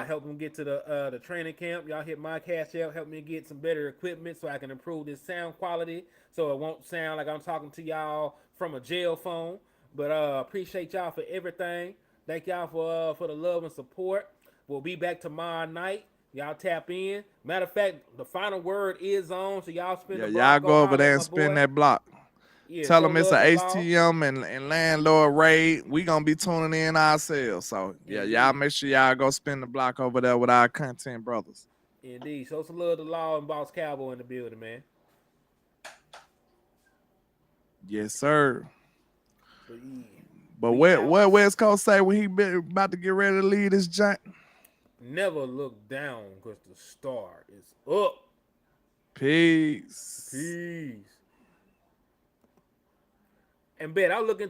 Help him get to the training camp. Y'all hit my Cash App. Help me get some better equipment so I can improve this sound quality so it won't sound like I'm talking to y'all from a jail phone. But appreciate y'all for everything. Thank y'all for the love and support. We'll be back tomorrow night. Y'all tap in. Matter of fact, the final word is on, so y'all spin the block. Y'all go over there and spin that block. Yeah, tell them it's an HTM and landlord raid. We gonna be tuning in ourselves. So yeah, y'all make sure y'all go spin the block over there with our content brothers. Indeed. So some love to Law and Boss Cowboy in the building, man. Yes, sir. But what West Coast say when he about to get ready to lead this giant? Never look down because the star is up. Peace. Peace. And bet I'll look into